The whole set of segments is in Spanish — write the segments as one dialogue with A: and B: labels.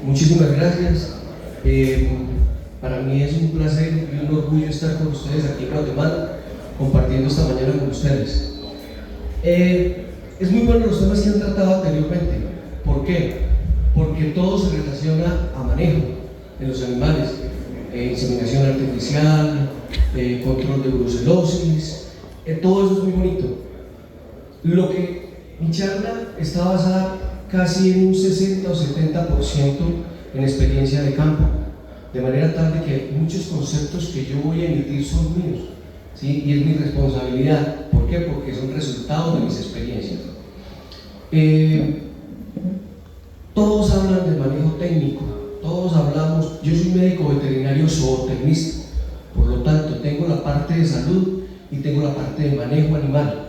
A: Muchísimas gracias. Para mí es un placer y un orgullo estar con ustedes aquí en Guatemala, compartiendo esta mañana con ustedes. Es muy bueno los temas que han tratado anteriormente. ¿Por qué? Porque todo se relaciona a manejo en los animales, inseminación artificial, control de brucelosis, todo eso es muy bonito. Lo que mi charla está basada casi en un 60 o 70% en experiencia de campo, de manera tal de que muchos conceptos que yo voy a emitir son míos, ¿sí? Y es mi responsabilidad. ¿Por qué? Porque son resultados de mis experiencias. Todos hablan de manejo técnico, todos hablamos. Yo soy médico veterinario zootecnista, por lo tanto tengo la parte de salud y tengo la parte de manejo animal.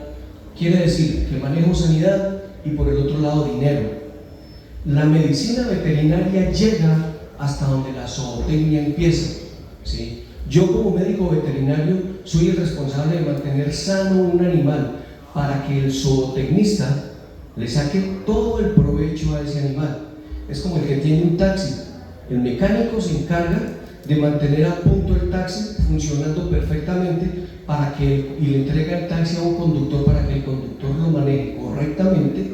A: Quiere decir que manejo sanidad y por el otro lado dinero. La medicina veterinaria llega hasta donde la zootecnia empieza, ¿sí? Yo como médico veterinario soy el responsable de mantener sano un animal para que el zootecnista le saque todo el provecho a ese animal. Es como el que tiene un taxi. El mecánico se encarga de mantener a punto el taxi funcionando perfectamente y le entrega el taxi a un conductor para que el conductor lo maneje correctamente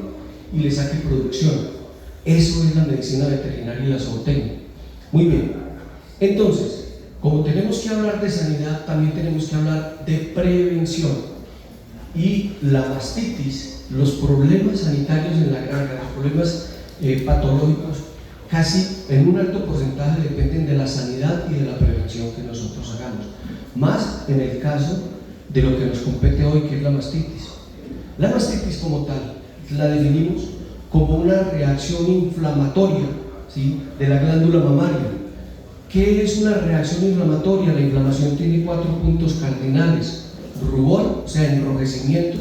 A: y le saque producción. Eso es la medicina veterinaria y la zootecnia. Muy bien. Entonces, como tenemos que hablar de sanidad, también tenemos que hablar de prevención. Y la mastitis, los problemas sanitarios en la granja, los problemas patológicos, casi en un alto porcentaje dependen de la sanidad y de la prevención que nosotros hagamos. Más en el caso de lo que nos compete hoy, que es la mastitis. La mastitis como tal, la definimos como una reacción inflamatoria, ¿sí?, de la glándula mamaria. ¿Qué es una reacción inflamatoria? La inflamación tiene 4 puntos cardinales: rubor, o sea, enrojecimiento,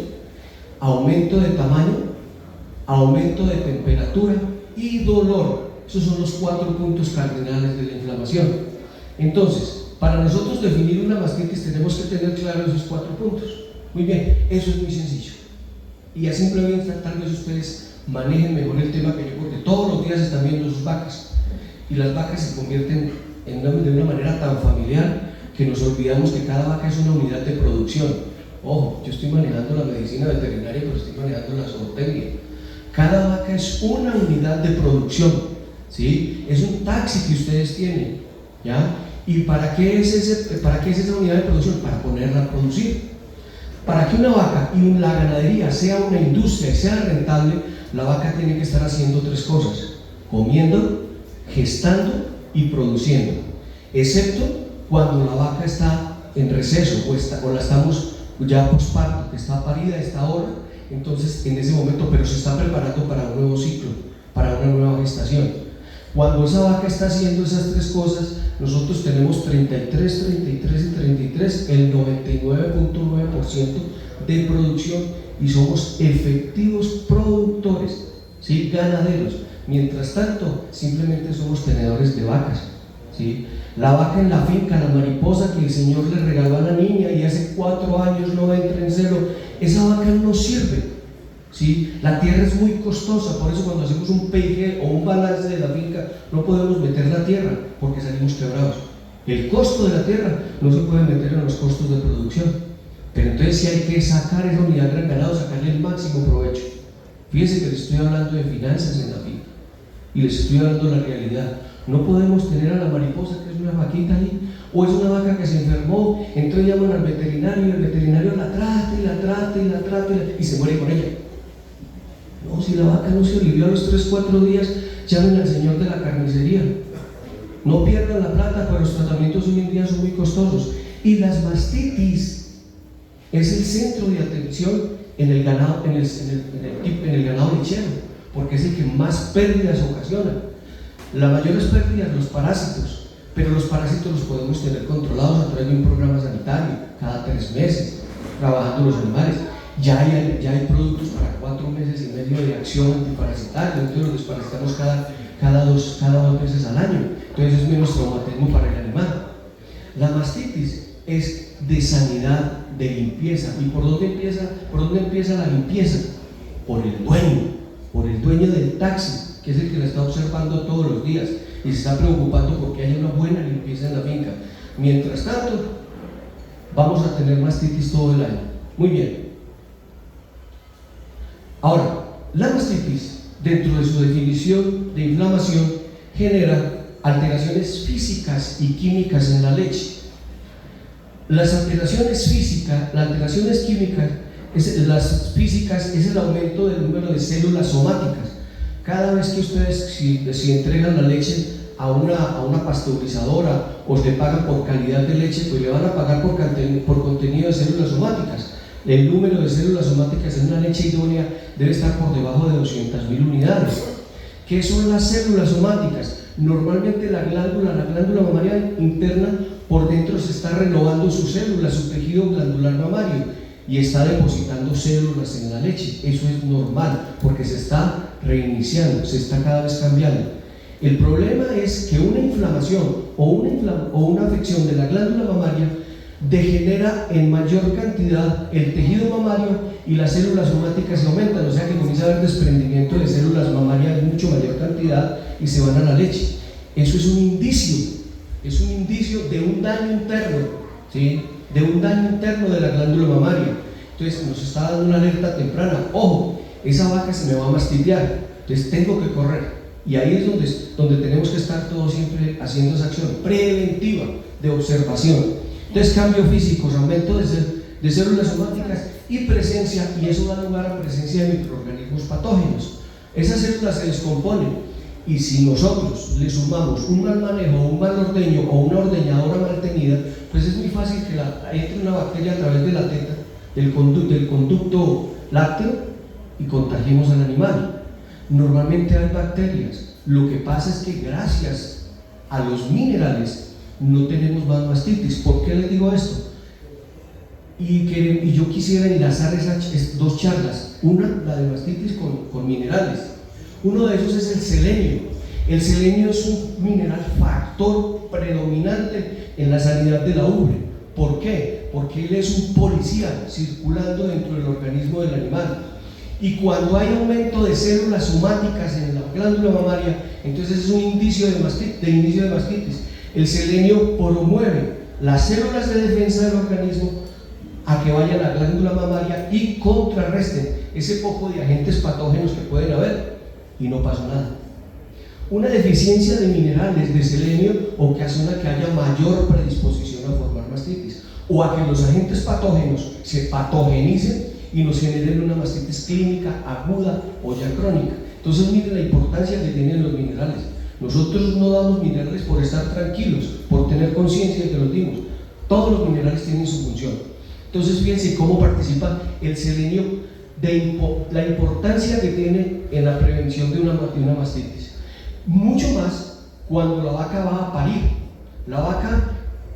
A: aumento de tamaño, aumento de temperatura y dolor. Esos son los 4 puntos cardinales de la inflamación. Entonces, para nosotros definir una mastitis tenemos que tener claros esos 4 puntos. Muy bien, eso es muy sencillo. Y ya simplemente tal vez ustedes manejen mejor el tema que yo, porque todos los días están viendo sus vacas. Y las vacas se convierten de una manera tan familiar que nos olvidamos que cada vaca es una unidad de producción. Ojo, yo estoy manejando la medicina veterinaria, pero estoy manejando la zootecnia. Cada vaca es una unidad de producción, ¿sí? Es un taxi que ustedes tienen, ¿ya? ¿Y para qué es esa unidad de producción? Para ponerla a producir. Para que una vaca y la ganadería sea una industria y sea rentable, la vaca tiene que estar haciendo 3 cosas: comiendo, gestando y produciendo, excepto cuando la vaca está en receso o la estamos ya posparto, que está parida, está ahora. Entonces en ese momento, pero se está preparando para un nuevo ciclo, para una nueva gestación. Cuando esa vaca está haciendo esas 3 cosas, nosotros tenemos 33, 33 y 33, el 99.9% de producción, y somos efectivos productores, ¿sí?, ganaderos. Mientras tanto, simplemente somos tenedores de vacas, ¿sí? La vaca en la finca, la mariposa que el Señor le regaló a la niña y hace 4 años no entra en celo, esa vaca no sirve, ¿sí? La tierra es muy costosa, por eso cuando hacemos un PIG o un balance de la finca no podemos meter la tierra porque salimos quebrados. El costo de la tierra no se puede meter en los costos de producción, pero entonces sí hay que sacar esa unidad de ganado, sacarle el máximo provecho. Fíjense que les estoy hablando de finanzas en la finca y les estoy dando la realidad. No podemos tener a la mariposa, que es una vaquita ahí, o es una vaca que se enfermó, entonces llaman al veterinario y el veterinario la trata y la trata y la trata y se muere con ella. No, si la vaca no se alivió a los 3-4 días, llamen al señor de la carnicería. No pierdan la plata, pero los tratamientos hoy en día son muy costosos. Y las mastitis es el centro de atención en el ganado, en el ganado lechero, porque es el que más pérdidas ocasiona. Las mayores pérdidas, los parásitos, pero los parásitos los podemos tener controlados a través de un programa sanitario cada 3 meses, trabajando los animales. Ya hay productos para 4 meses y medio de acción antiparasitaria, entonces los desparasitamos cada dos meses al año, entonces es menos traumatismo para el animal. La mastitis es de sanidad, de limpieza. ¿Y por dónde empieza la limpieza? Por el dueño del taxi, que es el que la está observando todos los días y se está preocupando porque haya una buena limpieza en la finca. Mientras tanto, vamos a tener mastitis todo el año. Muy bien. Ahora, la mastitis, dentro de su definición de inflamación, genera alteraciones físicas y químicas en la leche. Las alteraciones químicas, las físicas es el aumento del número de células somáticas. Cada vez que ustedes, si entregan la leche a una pasteurizadora o le pagan por calidad de leche, pues le van a pagar por contenido de células somáticas. El número de células somáticas en una leche idónea debe estar por debajo de 200.000 unidades. ¿Qué son las células somáticas? Normalmente la glándula mamaria interna, por dentro se está renovando sus células, su tejido glandular mamario, y está depositando células en la leche. Eso es normal, porque se está reiniciando, se está cada vez cambiando. El problema es que una inflamación o una afección de la glándula mamaria degenera en mayor cantidad el tejido mamario y las células somáticas se aumentan, o sea que comienza a haber desprendimiento de células mamarias en mucho mayor cantidad y se van a la leche. Eso es un indicio de un daño interno, ¿sí? De un daño interno de la glándula mamaria. Entonces nos está dando una alerta temprana: ojo, esa vaca se me va a mastitear, entonces tengo que correr. Y ahí es donde tenemos que estar todos siempre haciendo esa acción preventiva de observación. Entonces, cambios físicos, aumento de células somáticas y presencia, y eso da lugar a presencia de microorganismos patógenos. Esas células se descomponen, y si nosotros le sumamos un mal manejo, un mal ordeño o una ordeñadora mal tenida, pues es muy fácil que entre una bacteria a través de la teta, del conducto lácteo, y contagiemos al animal. Normalmente hay bacterias, lo que pasa es que gracias a los minerales no tenemos más mastitis. ¿Por qué les digo esto? Y yo quisiera enlazar esas dos charlas, una, la de mastitis, con minerales. Uno de esos es el selenio. El selenio es un mineral factor predominante en la sanidad de la ubre. ¿Por qué? Porque él es un policía circulando dentro del organismo del animal. Y cuando hay aumento de células somáticas en la glándula mamaria, entonces es un inicio de mastitis. El selenio promueve las células de defensa del organismo a que vayan a la glándula mamaria y contrarresten ese poco de agentes patógenos que pueden haber, y no pasa nada. Una deficiencia de minerales de selenio ocasiona que haya mayor predisposición a formar mastitis, o a que los agentes patógenos se patogenicen y nos generen una mastitis clínica aguda o ya crónica. Entonces miren la importancia que tienen los minerales. Nosotros no damos minerales por estar tranquilos, por tener conciencia de que los dimos. Todos los minerales tienen su función. Entonces fíjense cómo participa el selenio, la importancia que tiene en la prevención de una mastitis. Mucho más cuando la vaca va a parir. La vaca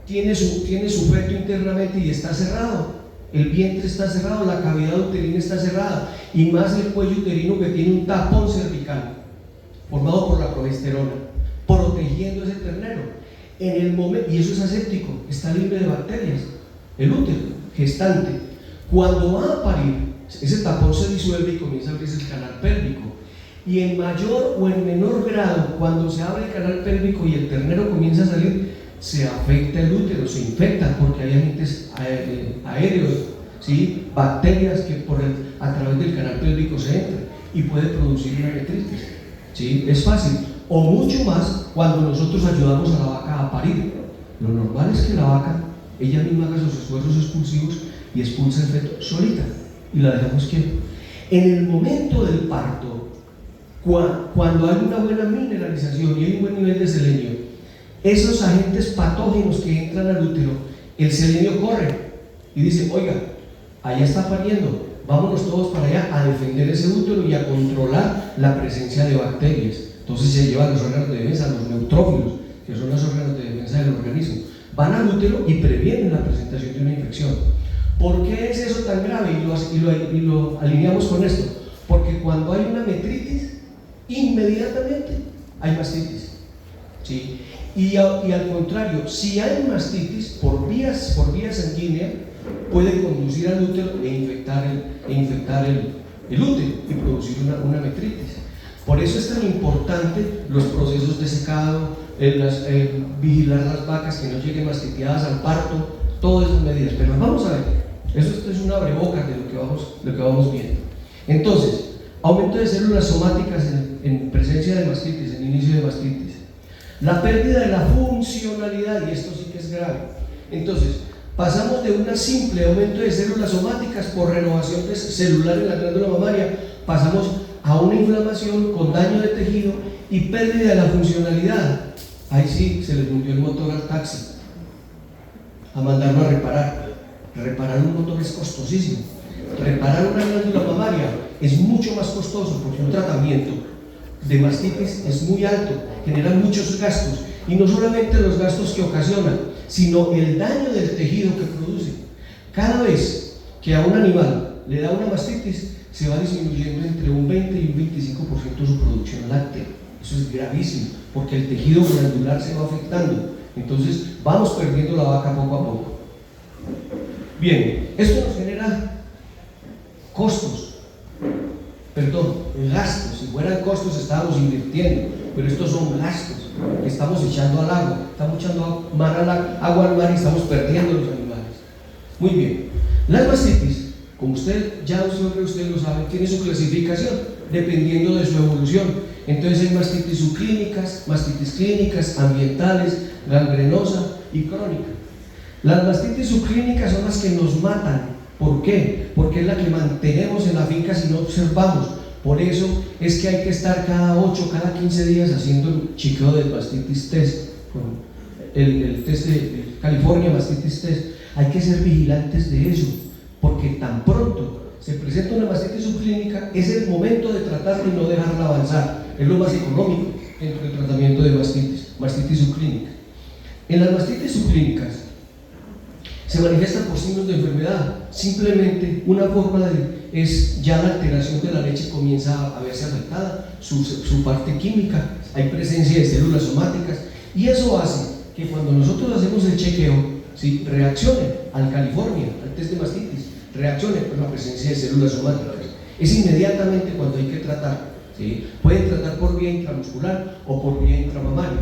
A: tiene su feto internamente y está cerrado. El vientre está cerrado, la cavidad uterina está cerrada, y más el cuello uterino, que tiene un tapón cervical formado por la progesterona, protegiendo ese ternero. Y eso es aséptico, está libre de bacterias. El útero gestante, cuando va a parir, ese tapón se disuelve y comienza a abrirse el canal pélvico. Y en mayor o en menor grado, cuando se abre el canal pélvico y el ternero comienza a salir, se afecta el útero, se infecta, porque hay agentes aéreos, ¿sí? Bacterias que a través del canal pélvico se entran y puede producir una metritis, ¿sí? Es fácil. O mucho más cuando nosotros ayudamos a la vaca a parir. Lo normal es que la vaca, ella misma haga sus esfuerzos expulsivos y expulsa el feto solita y la dejamos quieta. En el momento del parto, cuando hay una buena mineralización y hay un buen nivel de selenio, esos agentes patógenos que entran al útero, el selenio corre y dice: oiga, allá está pariendo, vámonos todos para allá a defender ese útero y a controlar la presencia de bacterias. Entonces se llevan los órganos de defensa, los neutrófilos, que son los órganos de defensa del organismo, van al útero y previenen la presentación de una infección. ¿Por qué es eso tan grave? Y lo alineamos con esto. Porque cuando hay una metritis, inmediatamente hay mastitis, ¿sí? Y al contrario, si hay mastitis por vía sanguínea, puede conducir al útero e infectar el útero y producir una metritis. Por eso es tan importante los procesos de secado, vigilar las vacas que no lleguen mastiteadas al parto, todas esas medidas. Pero vamos a ver, esto es una abrebocas de lo que vamos viendo. Entonces, aumento de células somáticas en presencia de mastitis, en inicio de mastitis. La pérdida de la funcionalidad, y esto sí que es grave. Entonces, pasamos de un simple aumento de células somáticas por renovación celular en la glándula mamaria, pasamos a una inflamación con daño de tejido y pérdida de la funcionalidad. Ahí sí se le hundió el motor al taxi, a mandarlo a reparar. Reparar un motor es costosísimo. Reparar una glándula mamaria es mucho más costoso porque un tratamiento de mastitis es muy alto, genera muchos gastos, y no solamente los gastos que ocasiona, sino el daño del tejido que produce. Cada vez que a un animal le da una mastitis, se va disminuyendo entre un 20 y un 25% su producción láctea. Eso es gravísimo, porque el tejido glandular se va afectando. Entonces vamos perdiendo la vaca poco a poco. Bien, esto nos genera costos, gastos. Si fueran costos estábamos invirtiendo, pero estos son gastos que estamos echando al agua, estamos echando agua al mar y estamos perdiendo los animales. Muy bien, las mastitis, como usted lo sabe, tiene su clasificación dependiendo de su evolución. Entonces hay mastitis clínicas, ambientales, gangrenosa y crónica. Las mastitis subclínicas son las que nos matan. ¿Por qué? Porque es la que mantenemos en la finca si no observamos. Por eso es que hay que estar cada 8, cada 15 días haciendo el chequeo del mastitis test, el test de California mastitis test. Hay que ser vigilantes de eso, porque tan pronto se presenta una mastitis subclínica, es el momento de tratarla y no dejarla avanzar. Es lo más económico dentro del tratamiento de mastitis subclínica. En las mastitis subclínicas se manifiestan por signos de enfermedad. Simplemente una forma es ya la alteración de la leche comienza a verse afectada, su parte química, hay presencia de células somáticas, y eso hace que cuando nosotros hacemos el chequeo, ¿sí?, reaccione al California, al test de mastitis, reaccione por la presencia de células somáticas. Es inmediatamente cuando hay que tratar, ¿sí? Pueden tratar por vía intramuscular o por vía intramamaria.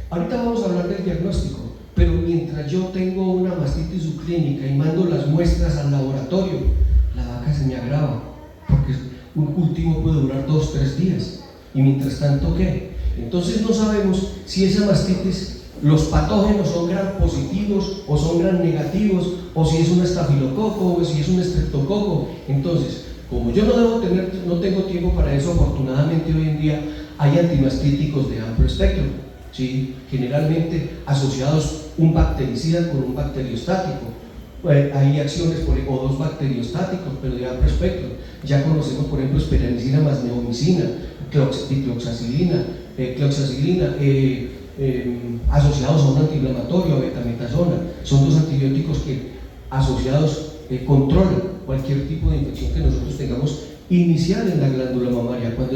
A: Ahorita vamos a hablar del diagnóstico, pero mientras yo tengo una mastitis subclínica y mando las muestras al laboratorio, la vaca se me agrava, porque un cultivo puede durar 2-3 días, y mientras tanto, ¿qué? Entonces no sabemos si esa mastitis, los patógenos son gram positivos o son gram negativos, o si es un estafilococo o si es un estreptococo. Entonces, como yo no tengo tiempo para eso, afortunadamente hoy en día hay antimastíticos de amplio espectro, ¿sí?, generalmente asociados un bactericida con un bacteriostático. Hay acciones o 2 bacteriostáticos, pero de amplio espectro. Ya conocemos, por ejemplo, esperanicina más neomicina, dicloxacilina, asociados a un antiinflamatorio, a betametasona. Son 2 antibióticos que asociados controlan cualquier tipo de infección que nosotros tengamos inicial en la glándula mamaria cuando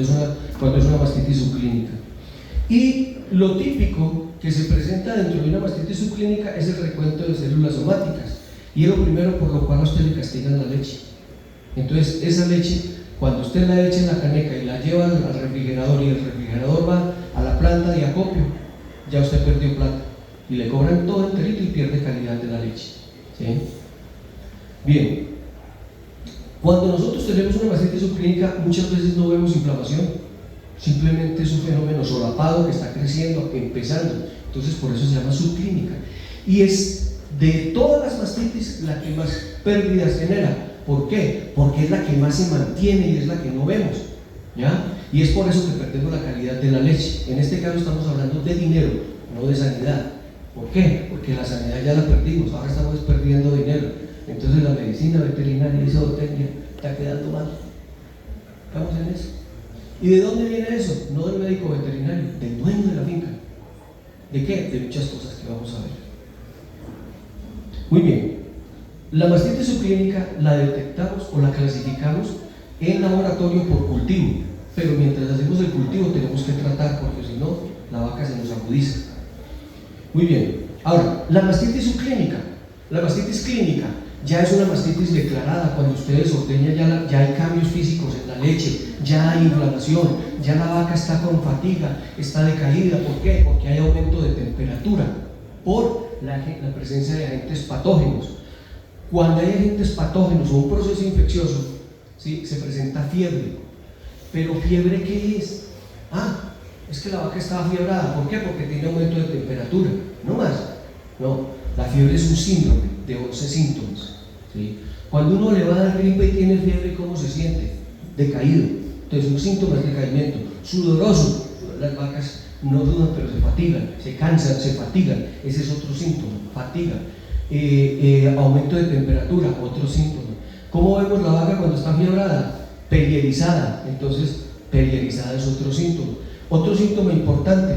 A: es una mastitis subclínica. Y lo típico que se presenta dentro de una mastitis subclínica es el recuento de células somáticas, y es lo primero por lo cual a usted le castigan la leche. Entonces esa leche, cuando usted la echa en la caneca y la lleva al refrigerador, y el refrigerador va a la planta de acopio, ya usted perdió plata y le cobran todo enterito y pierde calidad de la leche, ¿sí? Bien, cuando nosotros tenemos una mastitis subclínica, muchas veces no vemos inflamación, simplemente es un fenómeno solapado que está creciendo, empezando. Entonces por eso se llama subclínica, y es de todas las mastitis la que más pérdidas genera. ¿Por qué? Porque es la que más se mantiene y es la que no vemos, ¿ya? Y es por eso que perdemos la calidad de la leche. En este caso estamos hablando de dinero, no de sanidad. ¿Por qué? Porque la sanidad ya la perdimos, ahora estamos perdiendo dinero. Entonces la medicina veterinaria y zootecnia está quedando mal. Estamos en eso. ¿Y de dónde viene eso? No del médico veterinario, del dueño de la finca. ¿De qué? De muchas cosas que vamos a ver. Muy bien, la mastitis subclínica la detectamos o la clasificamos en laboratorio por cultivo, pero mientras hacemos el cultivo tenemos que tratar, porque si no, la vaca se nos agudiza. Muy bien, ahora, la mastitis subclínica, la mastitis clínica, ya es una mastitis declarada. Cuando ustedes ordeñan ya hay cambios físicos en la leche, ya hay inflamación, ya la vaca está con fatiga, está decaída. ¿Por qué? Porque hay aumento de temperatura por la presencia de agentes patógenos. Cuando hay agentes patógenos o un proceso infeccioso, ¿sí?, se presenta fiebre. ¿Pero fiebre qué es? Es que la vaca estaba fiebrada. ¿Por qué? Porque tiene aumento de temperatura, no más. No, la fiebre es un síndrome de 11 síntomas, ¿sí? Cuando uno le va a dar gripe y tiene fiebre, ¿cómo se siente? Decaído. Entonces, un síntoma de decaimiento. Sudoroso. Las vacas no dudan, pero se fatigan, se cansan, se fatigan. Ese es otro síntoma, fatiga. Aumento de temperatura, otro síntoma. ¿Cómo vemos la vaca cuando está fiebrada? Perierizada. Entonces, perierizada es otro síntoma. Otro síntoma importante,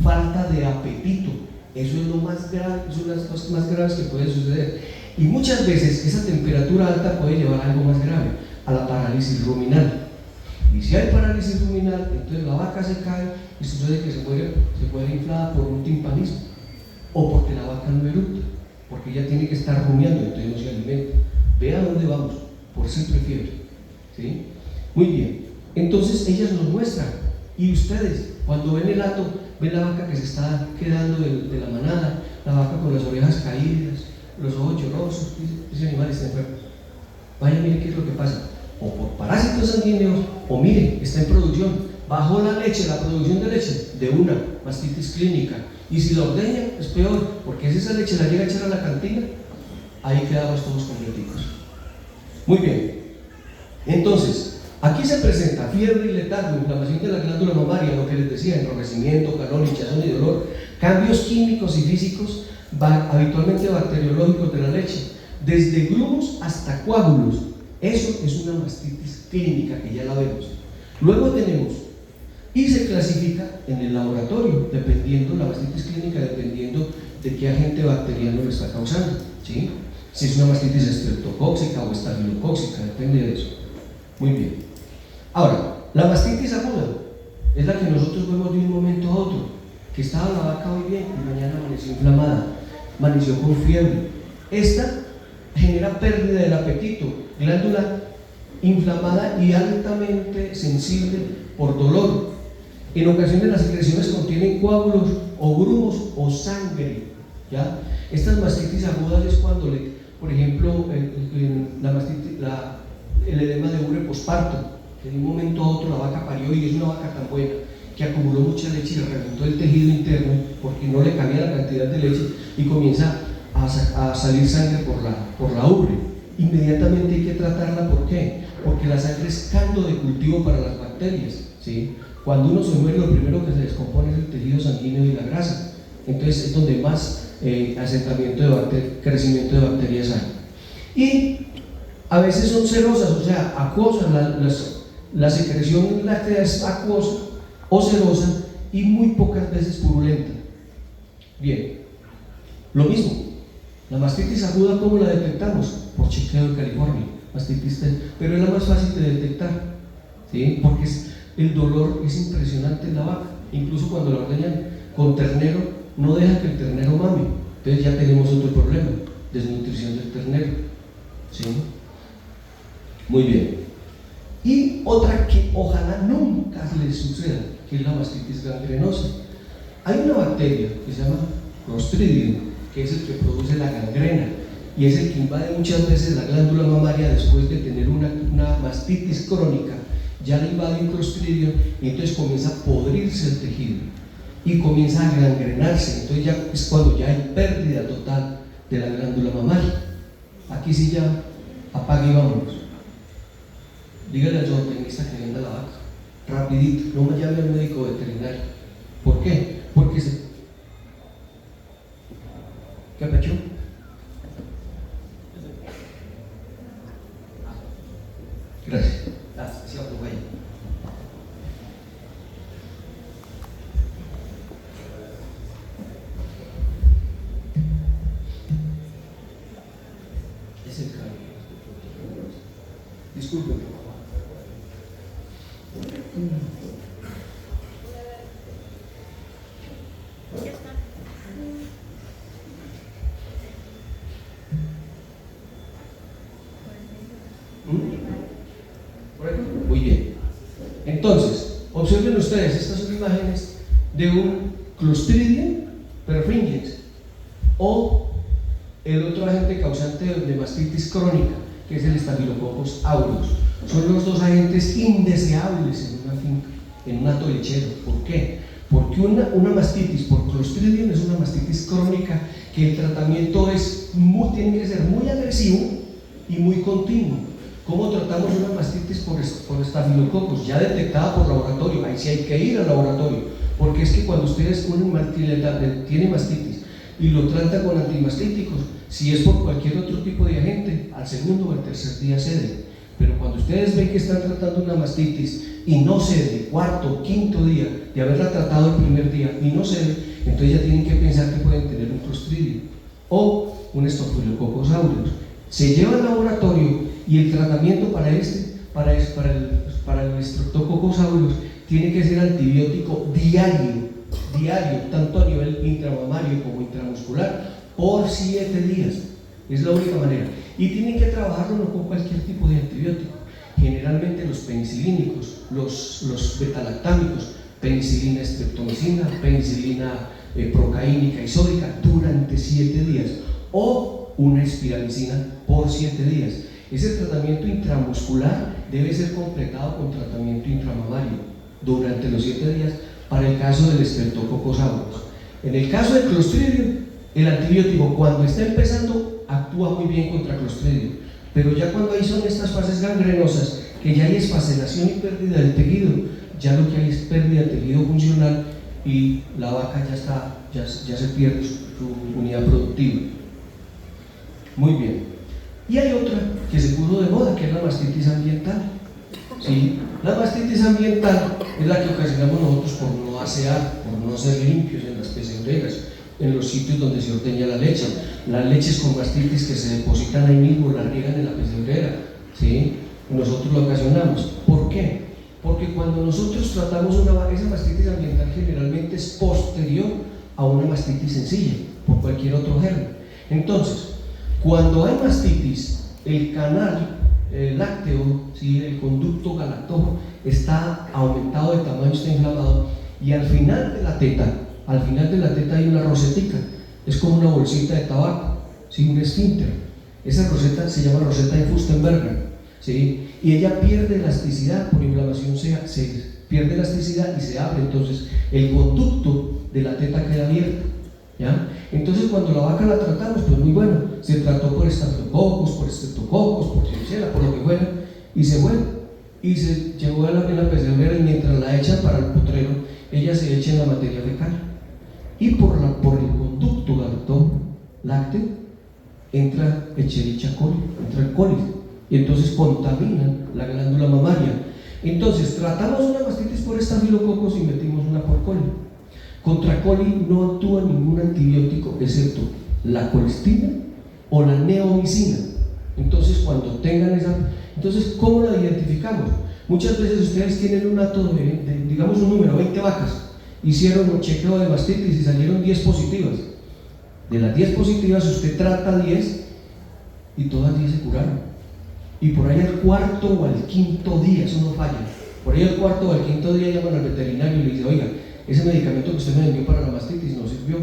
A: falta de apetito. Eso es lo más grave, son las cosas más graves que pueden suceder. Y muchas veces esa temperatura alta puede llevar a algo más grave, a la parálisis ruminal. Y si hay parálisis ruminal, entonces la vaca se cae y sucede que se puede inflada por un timpanismo, o porque la vaca no eructa, porque ella tiene que estar rumiando, entonces no se alimenta. Vea dónde vamos, por simple fiebre, ¿sí? Muy bien, entonces ellas nos muestran, y ustedes cuando ven el hato, ven la vaca que se está quedando de la manada, la vaca con las orejas caídas, los ojos llorosos, ese animal está enfermo. Vaya, mire qué es lo que pasa, o por parásitos sanguíneos, o mire, está en producción, bajó la leche, la producción de leche, de una mastitis clínica. Y si la ordeña, es peor, porque si esa leche la llega a echar a la cantina, ahí quedamos todos completicos. Muy bien, entonces, aquí se presenta fiebre y letargo, inflamación de la glándula mamaria, lo que les decía, enrojecimiento, calor, hinchazón y dolor, cambios químicos y físicos, habitualmente bacteriológicos de la leche, desde grumos hasta coágulos. Eso es una mastitis clínica, que ya la vemos. Luego tenemos, y se clasifica en el laboratorio, dependiendo, la mastitis clínica, dependiendo de qué agente bacteriano lo está causando, ¿sí? Si es una mastitis estreptocóxica o estafilocóxica, depende de eso. Muy bien. Ahora, la mastitis aguda es la que nosotros vemos de un momento a otro, que estaba la vaca hoy bien y mañana amaneció inflamada, amaneció con fiebre. Esta genera pérdida del apetito, glándula inflamada y altamente sensible por dolor. En ocasiones las secreciones contienen coágulos o grumos o sangre, ¿ya? Estas mastitis agudas es cuando, por ejemplo, el edema de ubre posparto, que de un momento a otro la vaca parió y es una vaca tan buena que acumuló mucha leche y reventó el tejido interno porque no le cabía la cantidad de leche y comienza a salir sangre por la ubre. Inmediatamente hay que tratarla. ¿Por qué? Porque la sangre es caldo de cultivo para las bacterias, ¿sí? Cuando uno se muere, lo primero que se descompone es el tejido sanguíneo y la grasa. Entonces es donde más crecimiento de bacterias hay. Y a veces son serosas, o sea, acuosas. La secreción láctea es acuosa o serosa y muy pocas veces purulenta. Bien, lo mismo, la mastitis aguda, ¿cómo la detectamos? Por chequeo de California, mastitis, pero es la más fácil de detectar, ¿sí? Porque el dolor es impresionante en la vaca. Incluso cuando la ordeñan con ternero, no deja que el ternero mame. Entonces ya tenemos otro problema, desnutrición del ternero, ¿sí? Muy bien. Y otra que ojalá nunca les suceda, que es la mastitis gangrenosa. Hay una bacteria que se llama Clostridium, que es el que produce la gangrena y es el que invade muchas veces la glándula mamaria después de tener una mastitis crónica. Ya la invade un Clostridium y entonces comienza a podrirse el tejido y comienza a gangrenarse. Entonces ya es cuando ya hay pérdida total de la glándula mamaria. Aquí sí ya apague y vámonos. Dígale al zootecnista que venda la vaca, rapidito, no me llame al médico veterinario. ¿Por qué? Porque ¿qué apachó? Gracias. Gracias, vaya. Es el cambio. Disculpen. Entonces, observen ustedes, estas son imágenes de un Clostridium perfringens o el otro agente causante de mastitis crónica, que es el Staphylococcus aureus. Son los dos agentes indeseables en una finca, en un hato lechero. ¿Por qué? Porque una mastitis por Clostridium es una mastitis crónica que el tratamiento tiene que ser muy agresivo y muy continuo. ¿Cómo tratamos una mastitis por Staphylococcus? Ya detectada por laboratorio. Ahí sí hay que ir al laboratorio, porque es que cuando ustedes tiene mastitis y lo tratan con antimastíticos, si es por cualquier otro tipo de agente, al segundo o al tercer día cede. Pero cuando ustedes ven que están tratando una mastitis y no cede, cuarto, quinto día de haberla tratado el primer día y no cede, entonces ya tienen que pensar que pueden tener un Clostridium o un Staphylococcus aureus. Se lleva al laboratorio y el tratamiento para el Streptococcus aureus tiene que ser antibiótico diario, tanto a nivel intramamario como intramuscular, por 7 días. Es la única manera. Y tienen que trabajarlo no con cualquier tipo de antibiótico. Generalmente los penicilínicos, los betalactámicos, penicilina streptomicina, penicilina procaínica y sódica durante 7 días, o una espiramicina por 7 días. Ese tratamiento intramuscular debe ser completado con tratamiento intramamario durante los 7 días para el caso del Streptococcus aureus. En el caso del Clostridium, el antibiótico cuando está empezando actúa muy bien contra Clostridium, pero ya cuando ahí son estas fases gangrenosas, que ya hay esfacelación y pérdida del tejido, ya lo que hay es pérdida de tejido funcional y la vaca ya se pierde su unidad productiva. Muy bien. Y hay otra que se puso de moda, que es la mastitis ambiental. ¿Sí? La mastitis ambiental es la que ocasionamos nosotros por no asear, por no ser limpios en las pesebreras, en los sitios donde se ordeña la leche. Las leches con mastitis que se depositan ahí mismo, las riegan en la pesebrera, ¿sí? Nosotros lo ocasionamos. ¿Por qué? Porque cuando nosotros tratamos esa mastitis ambiental generalmente es posterior a una mastitis sencilla, por cualquier otro germen. Entonces, cuando hay mastitis, el canal lácteo, ¿sí? El conducto galactógeno está aumentado de tamaño, está inflamado, y al final de la teta hay una rosetica, es como una bolsita de tabaco, ¿sí? Un esfínter. Esa roseta se llama roseta de Fustenberger, ¿sí? Y ella pierde elasticidad por inflamación, se pierde elasticidad y se abre, entonces el conducto de la teta queda abierto, ¿ya? Entonces cuando la vaca la tratamos, pues muy bueno, se trató por Staphylococcus, por Streptococcus, por Klebsiella, por lo que fuera, y se fue, y se llevó a la pesebrera, y mientras la echan para el potrero, ella se echa en la materia fecal, y por el conducto lácteo entra Escherichia coli, entra el coli, y entonces contaminan la glándula mamaria. Entonces tratamos una mastitis por Staphylococcus y metimos una por coli. Contra coli no actúa ningún antibiótico excepto la colistina o la neomicina. Entonces cuando tengan entonces ¿cómo la identificamos? Muchas veces ustedes tienen un hato digamos un número, 20 vacas, hicieron un chequeo de mastitis y salieron 10 positivas. De las 10 positivas usted trata 10 y todas 10 se curaron. Y por ahí al cuarto o al quinto día, eso no falla, por ahí al cuarto o al quinto día llaman al veterinario y le dicen: oiga, ese medicamento que usted me envió para la mastitis no sirvió,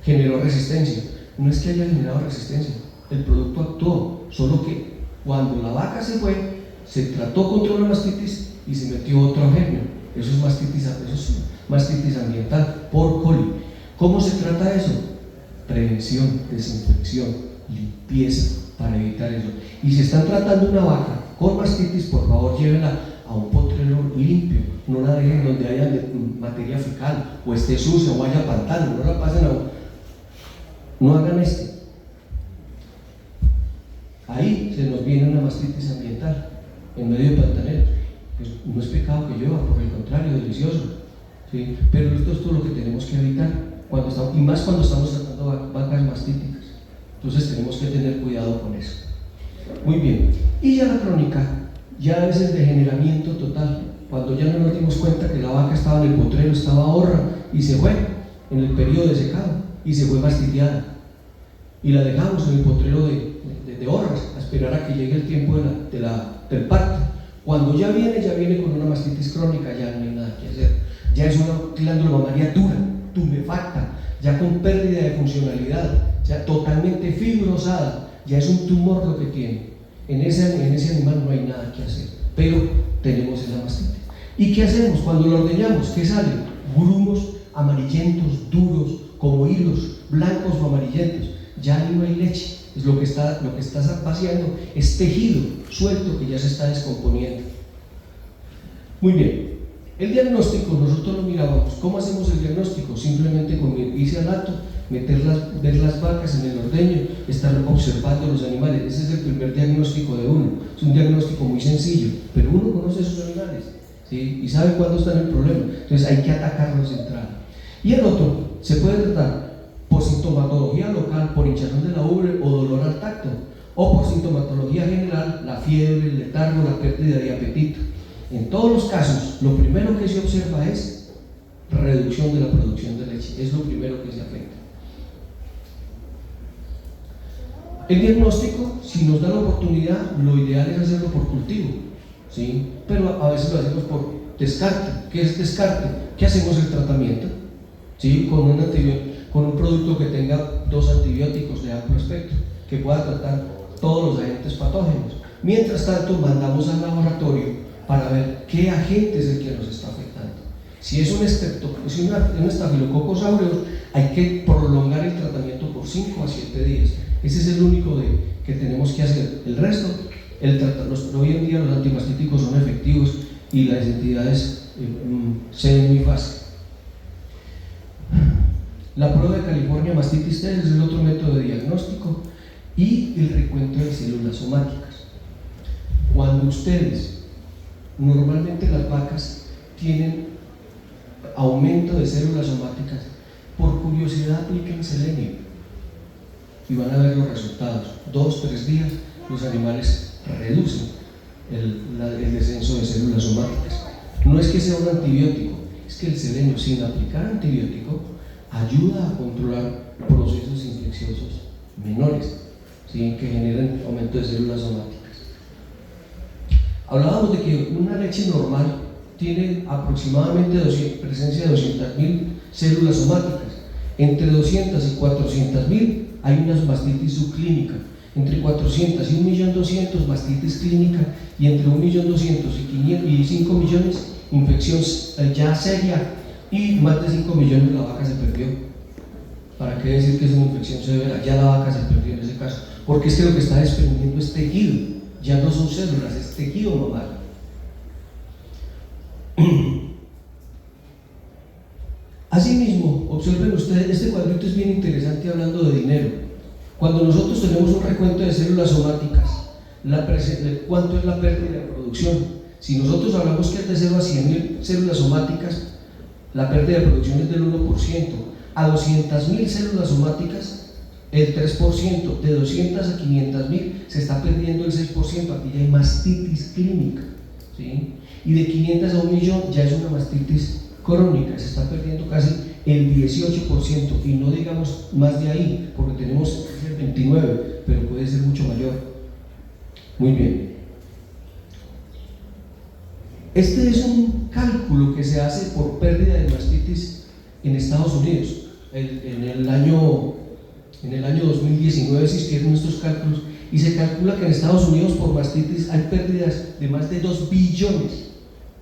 A: generó resistencia. No es que haya generado resistencia, el producto actuó, solo que cuando la vaca se fue, se trató contra una mastitis y se metió otro germen. Eso es mastitis ambiental por coli. ¿Cómo se trata eso? Prevención, desinfección, limpieza para evitar eso. Y si están tratando una vaca con mastitis, por favor llévenla a un potrero limpio, no la dejen donde haya materia fecal o esté sucia o haya pantano, no la pasen no hagan esto. Ahí se nos viene una mastitis ambiental en medio de pantanero. Pues no es pecado que llueva, por el contrario, delicioso, ¿sí? Pero esto es todo lo que tenemos que evitar y más cuando estamos tratando vacas mastíticas. Entonces tenemos que tener cuidado con eso. Muy bien. Y ya la crónica ya es el degeneramiento total, cuando ya no nos dimos cuenta que la vaca estaba en el potrero, estaba ahorra y se fue en el periodo de secado y se fue mastiteada y la dejamos en el potrero de horras a esperar a que llegue el tiempo del parto. Cuando ya viene con una mastitis crónica, ya no hay nada que hacer. Ya es una glándula mamaria dura, tumefacta, ya con pérdida de funcionalidad, ya totalmente fibrosada, ya es un tumor lo que tiene. En ese animal no hay nada que hacer, pero tenemos esa mastitis. ¿Y qué hacemos cuando lo ordeñamos? ¿Qué sale? Grumos amarillentos, duros, como hilos, blancos o amarillentos. Ya ahí no hay leche. Es lo que está vaciando es tejido suelto que ya se está descomponiendo. Muy bien, el diagnóstico nosotros lo mirábamos. ¿Cómo hacemos el diagnóstico? Simplemente con irse al acto, ver las vacas en el ordeño, estar observando los animales. Ese es el primer diagnóstico de uno. Es un diagnóstico muy sencillo, pero uno conoce esos animales, ¿sí? Y sabe cuándo están en el problema. Entonces hay que atacarlos de entrada. Y el otro se puede tratar por sintomatología local, por hinchazón de la ubre o dolor al tacto, o por sintomatología general, la fiebre, el letargo, la pérdida de apetito. En todos los casos, lo primero que se observa es reducción de la producción de leche, es lo primero que se afecta. El diagnóstico, si nos da la oportunidad, lo ideal es hacerlo por cultivo, ¿sí? Pero a veces lo hacemos por descarte. ¿Qué es descarte? ¿Qué hacemos el tratamiento? ¿Sí? Con un producto que tenga 2 antibióticos de amplio espectro, que pueda tratar todos los agentes patógenos. Mientras tanto, mandamos al laboratorio para ver qué agente es el que nos está afectando. Si es un estafilococcus aureus, hay que prolongar el tratamiento por 5 a 7 días. Ese es el único que tenemos que hacer. El resto, hoy en día los antimastíticos son efectivos y las entidades se ven muy fácil. La prueba de California mastitis test es el otro método de diagnóstico, y el recuento de células somáticas. Cuando ustedes, normalmente las vacas tienen aumento de células somáticas, por curiosidad apliquen selenio y van a ver los resultados. 2-3 días los animales reducen el descenso de células somáticas. No es que sea un antibiótico, es que el selenio, sin aplicar antibiótico, ayuda a controlar procesos infecciosos menores, ¿sí? Que generan aumento de células somáticas. Hablábamos de que una leche normal tiene aproximadamente presencia de 200.000 células somáticas. Entre 200 y 400.000 hay una mastitis subclínica. Entre 400 y 1.200.000 mastitis clínica, y entre 1.200.000 y 5 millones infección ya seria, y más de 5 millones la vaca se perdió. ¿Para qué decir que es una infección severa? Ya la vaca se perdió en ese caso, porque es que lo que está desprendiendo es tejido, ya no son células, es tejido mamario. Asimismo, observen ustedes, este cuadrito es bien interesante hablando de dinero. Cuando nosotros tenemos un recuento de células somáticas, ¿cuánto es la pérdida de producción? Si nosotros hablamos que es de 0 a 100.000 células somáticas, la pérdida de producción es del 1%. A 200.000 células somáticas, el 3%. De 200 a 500.000 se está perdiendo el 6%. Aquí ya hay mastitis clínica, ¿sí? Y de 500 a 1 millón ya es una mastitis crónica, se está perdiendo casi el 18%, y no digamos más de ahí, porque tenemos el 29%, pero puede ser mucho mayor. Muy bien. Este es un cálculo que se hace por pérdida de mastitis en Estados Unidos. En el año 2019 se hicieron estos cálculos, y se calcula que en Estados Unidos por mastitis hay pérdidas de más de 2 billones,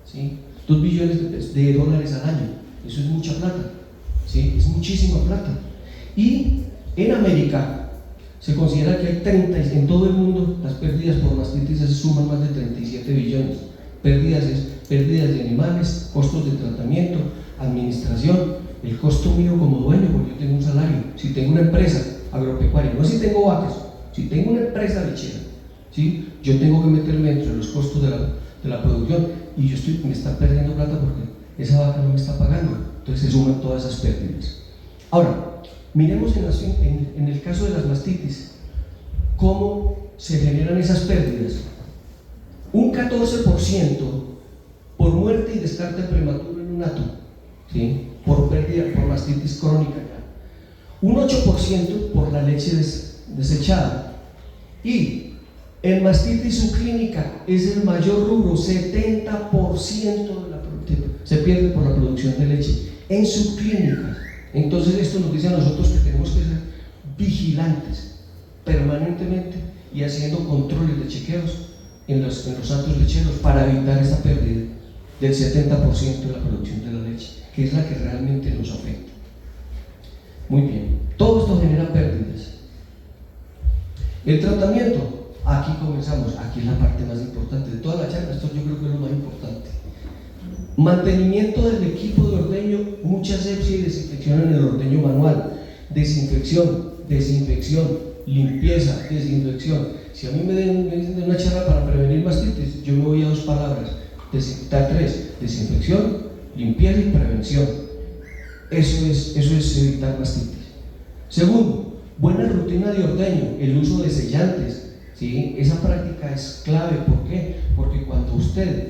A: ¿sí? 2 billones de dólares al año. Eso es mucha plata, ¿sí? Es muchísima plata. Y en América se considera que hay en todo el mundo las pérdidas por mastitis se suman más de 37 billones. Pérdidas de animales, costos de tratamiento, administración, el costo mío como dueño, porque yo tengo un salario. Si tengo una empresa agropecuaria, no si tengo vacas, si tengo una empresa lechera, ¿sí? Yo tengo que meterme entre los costos de la producción, y me está perdiendo plata porque esa vaca no me está pagando. Entonces se suman todas esas pérdidas. Ahora, miremos en el caso de las mastitis, cómo se generan esas pérdidas. Un 14% por muerte y descarte prematuro en un hato, ¿sí? Por pérdida, por mastitis crónica ya. Un 8% por la leche desechada, y En mastitis subclínica es el mayor rubro, 70% de la se pierde por la producción de leche en subclínicas. Entonces esto nos dice a nosotros que tenemos que ser vigilantes permanentemente y haciendo controles de chequeos en los santos lecheros para evitar esta pérdida del 70% de la producción de la leche, que es la que realmente nos afecta. Muy bien, todo esto genera pérdidas. El tratamiento, aquí comenzamos, aquí es la parte más importante de toda la charla, esto yo creo que es lo más importante. Mantenimiento del equipo de ordeño, mucha asepsia y desinfección en el ordeño manual, desinfección, limpieza, desinfección. Si a mí me dicen una charla para prevenir mastitis, yo me voy a dos palabras, tres: desinfección, limpieza y prevención. Eso es evitar mastitis. Segundo, buena rutina de ordeño, el uso de sellantes, ¿sí? Esa práctica es clave. ¿Por qué? Porque cuando usted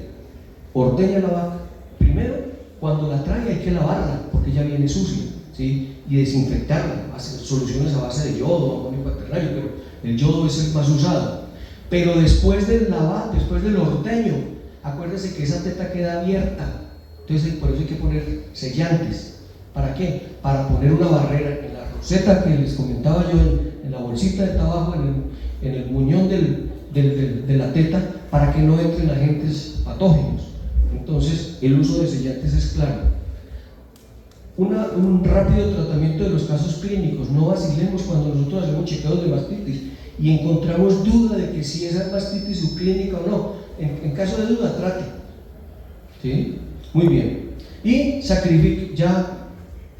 A: ordeña la vaca, primero, cuando la trae hay que lavarla, porque ya viene sucia, ¿sí? Y desinfectarla, hacer soluciones a base de yodo, amonio cuaternario, pero el yodo es el más usado. Pero después del lavado, después del ordeño, acuérdense que esa teta queda abierta, entonces por eso hay que poner sellantes. ¿Para qué? Para poner una barrera en la roseta que les comentaba yo, en la bolsita de tabaco, en el muñón de la teta, para que no entren agentes patógenos. Entonces el uso de sellantes es claro. Un rápido tratamiento de los casos clínicos. No vacilemos cuando nosotros hacemos chequeos de mastitis y encontramos duda de que si esa mastitis subclínica o no. En caso de duda, trate. ¿Sí? Muy bien. Y ya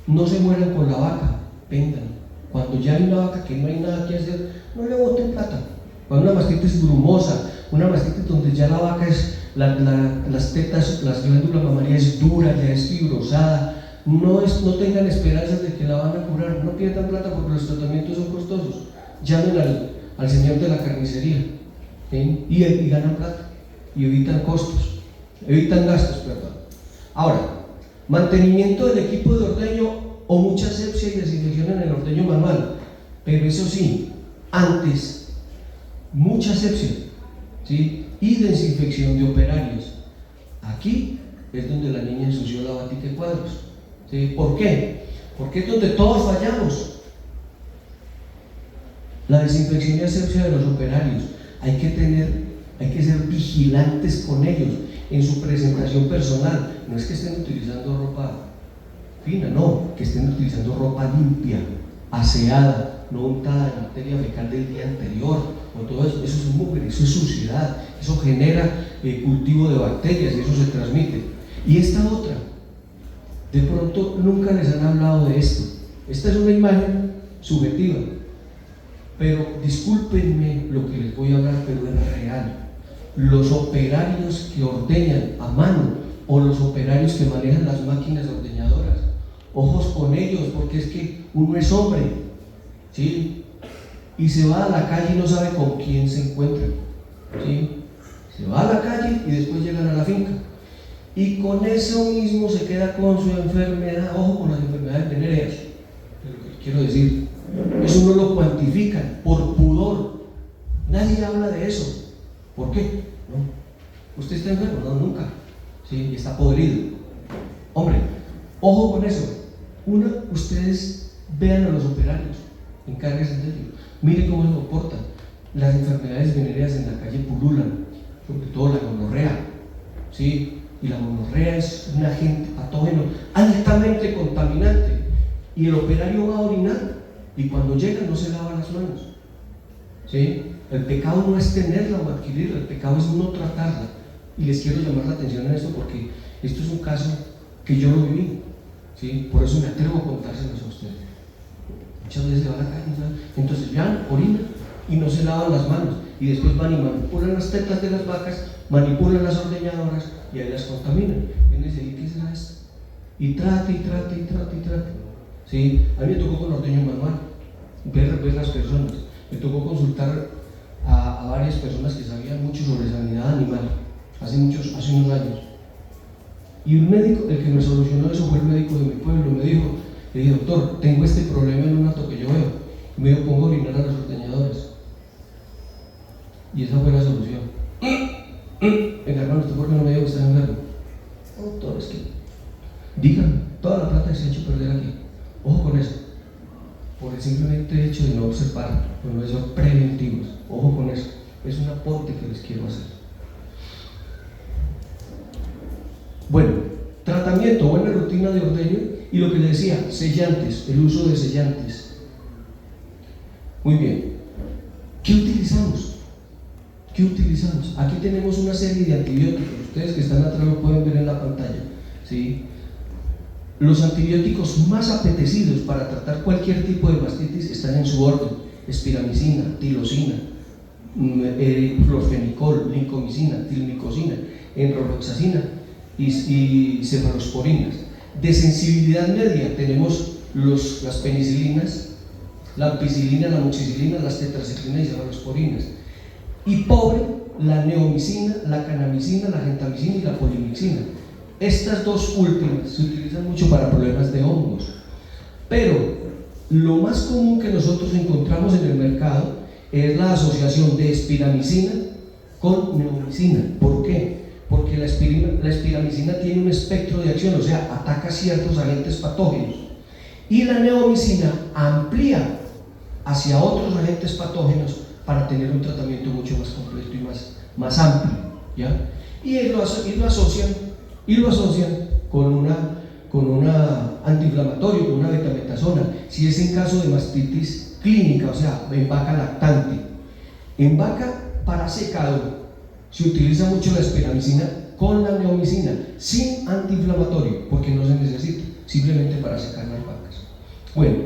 A: no se mueran con la vaca, vendan. Cuando ya hay una vaca que no hay nada que hacer, no le boten plata. Cuando una mastitis brumosa, una mastitis donde ya la vaca es, las tetas, las glándulas mamarias es dura, ya es fibrosada, no tengan esperanzas de que la van a curar, no pierdan plata porque los tratamientos son costosos. Llamen al señor de la carnicería, ¿sí? y ganan plata y evitan gastos, perdón. Ahora, mantenimiento del equipo de ordeño o mucha asepsia y desinfección en el ordeño manual, pero eso sí, antes, mucha asepsia, ¿sí? Y desinfección de operarios. Aquí es donde la niña ensució la batica de cuadros, ¿sí? ¿Por qué? Porque es donde todos fallamos. La desinfección y asepsia de los operarios, hay que ser vigilantes con ellos en su presentación personal. No es que estén utilizando ropa fina, no, que estén utilizando ropa limpia, aseada, no untada de materia fecal del día anterior, o todo eso. Eso es mugre, eso es suciedad, eso genera cultivo de bacterias y eso se transmite. Y esta otra, de pronto nunca les han hablado de esto. Esta es una imagen subjetiva, pero discúlpenme lo que les voy a hablar, pero es real. Los operarios que ordeñan a mano o los operarios que manejan las máquinas ordeñadoras, ojos con ellos, porque es que uno es hombre, ¿sí? Y se va a la calle y no sabe con quién se encuentra, ¿sí? Se va a la calle y después llegan a la finca y con eso mismo se queda con su enfermedad. Ojo con las enfermedades venéreas, es lo que quiero decir. Eso no lo cuantifican por pudor, nadie habla de eso. ¿Por qué? No. ¿Usted está enfermo? No, nunca. Sí, y está podrido. Hombre, ojo con eso. Ustedes vean a los operarios, encárguense en serio, miren cómo se comportan. Las enfermedades venéreas en la calle pululan, sobre todo la gonorrea, ¿sí? Y la gonorrea es un agente patógeno altamente contaminante. Y el operario va a orinar y cuando llega no se lava las manos, ¿sí? El pecado no es tenerla o adquirirla, el pecado es no tratarla. Y les quiero llamar la atención en esto porque esto es un caso que yo lo viví, ¿sí? Por eso me atrevo a contárselos a ustedes. Muchas veces se va a la calle, ¿sabes? Entonces ya orina y no se lavan las manos y después van y manipulan las tetas de las vacas, manipulan las ordeñadoras y ahí las contaminan. Y uno dice, ¿y qué será esto? Y trate, ¿sí? A mí me tocó con ordeño manual ver las personas. Me tocó consultar a varias personas que sabían mucho sobre sanidad animal hace unos años. Y un médico, el que me solucionó eso fue el médico de mi pueblo. Me dijo, le dije, doctor, tengo este problema en un hato que yo veo. Y me dijo, pongo a orinar a los ordeñadores. Y esa fue la solución. Venga, hermano, ¿usted por qué no me dijo que está enfermo? Doctor, es que, dígame, toda la plata que se ha hecho perder aquí. Ojo con eso. Por el simplemente hecho de no observar, pues no son preventivos. Ojo con eso. Es un aporte que les quiero hacer. Bueno, tratamiento, buena rutina de ordeño y lo que les decía, sellantes, el uso de sellantes. Muy bien. ¿Qué utilizamos? ¿Qué utilizamos? Aquí tenemos una serie de antibióticos. Ustedes que están atrás lo pueden ver en la pantalla, ¿sí? Los antibióticos más apetecidos para tratar cualquier tipo de mastitis están en su orden: espiramicina, tilosina, florfenicol, lincomicina, tilmicosina, enroloxacina y cefalosporinas. De sensibilidad media tenemos las penicilinas, la ampicilina, la amoxicilina, las tetraciclinas y cefalosporinas. Y pobre, la neomicina, la canamicina, la gentamicina y la polimixina. Estas dos últimas se utilizan mucho para problemas de hongos, pero lo más común que nosotros encontramos en el mercado es la asociación de espiramicina con neomicina. ¿Por qué? Porque la espiramicina tiene un espectro de acción, o sea, ataca ciertos agentes patógenos, y la neomicina amplía hacia otros agentes patógenos para tener un tratamiento mucho más completo y más amplio, ¿ya? Y lo asocian con una antiinflamatorio, con una betametasona, si es en caso de mastitis clínica, o sea, en vaca lactante. En vaca para secado se utiliza mucho la espiramicina con la neomicina, sin antiinflamatorio, porque no se necesita, simplemente para secar las vacas. Bueno,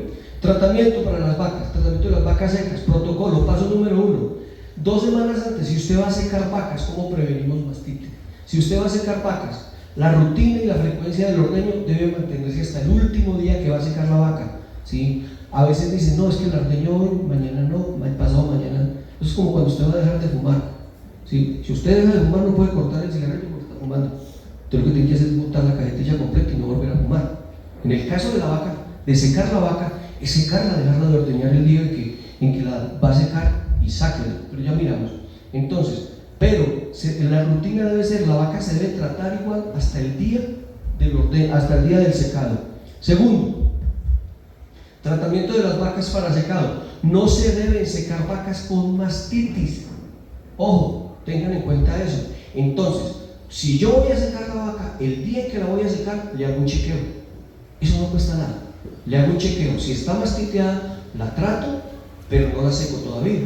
A: tratamiento para las vacas, tratamiento de las vacas secas, protocolo, paso número 1. 2 semanas antes, si usted va a secar vacas, ¿cómo prevenimos mastitis? Si usted va a secar vacas, la rutina y la frecuencia del ordeño debe mantenerse hasta el último día que va a secar la vaca, ¿sí? A veces dicen, no, es que el ordeño hoy, mañana no, pasado mañana. Eso es como cuando usted va a dejar de fumar, ¿sí? Si usted deja de fumar, no puede cortar el cigarrillo porque está fumando. Entonces lo que tiene que hacer es botar la cajetilla completa y no volver a fumar. En el caso de la vaca, de secar la vaca, es secarla, dejarla de ordeñar el día en que la va a secar y sáquela, pero ya miramos. Entonces, la rutina debe ser, la vaca se debe tratar igual hasta el día del secado. Segundo, tratamiento de las vacas para secado. No se deben secar vacas con mastitis. Ojo, tengan en cuenta eso. Entonces, si yo voy a secar la vaca, el día en que la voy a secar, le hago un chequeo. Eso no cuesta nada. Le hago un chequeo. Si está mastiteada, la trato, pero no la seco todavía.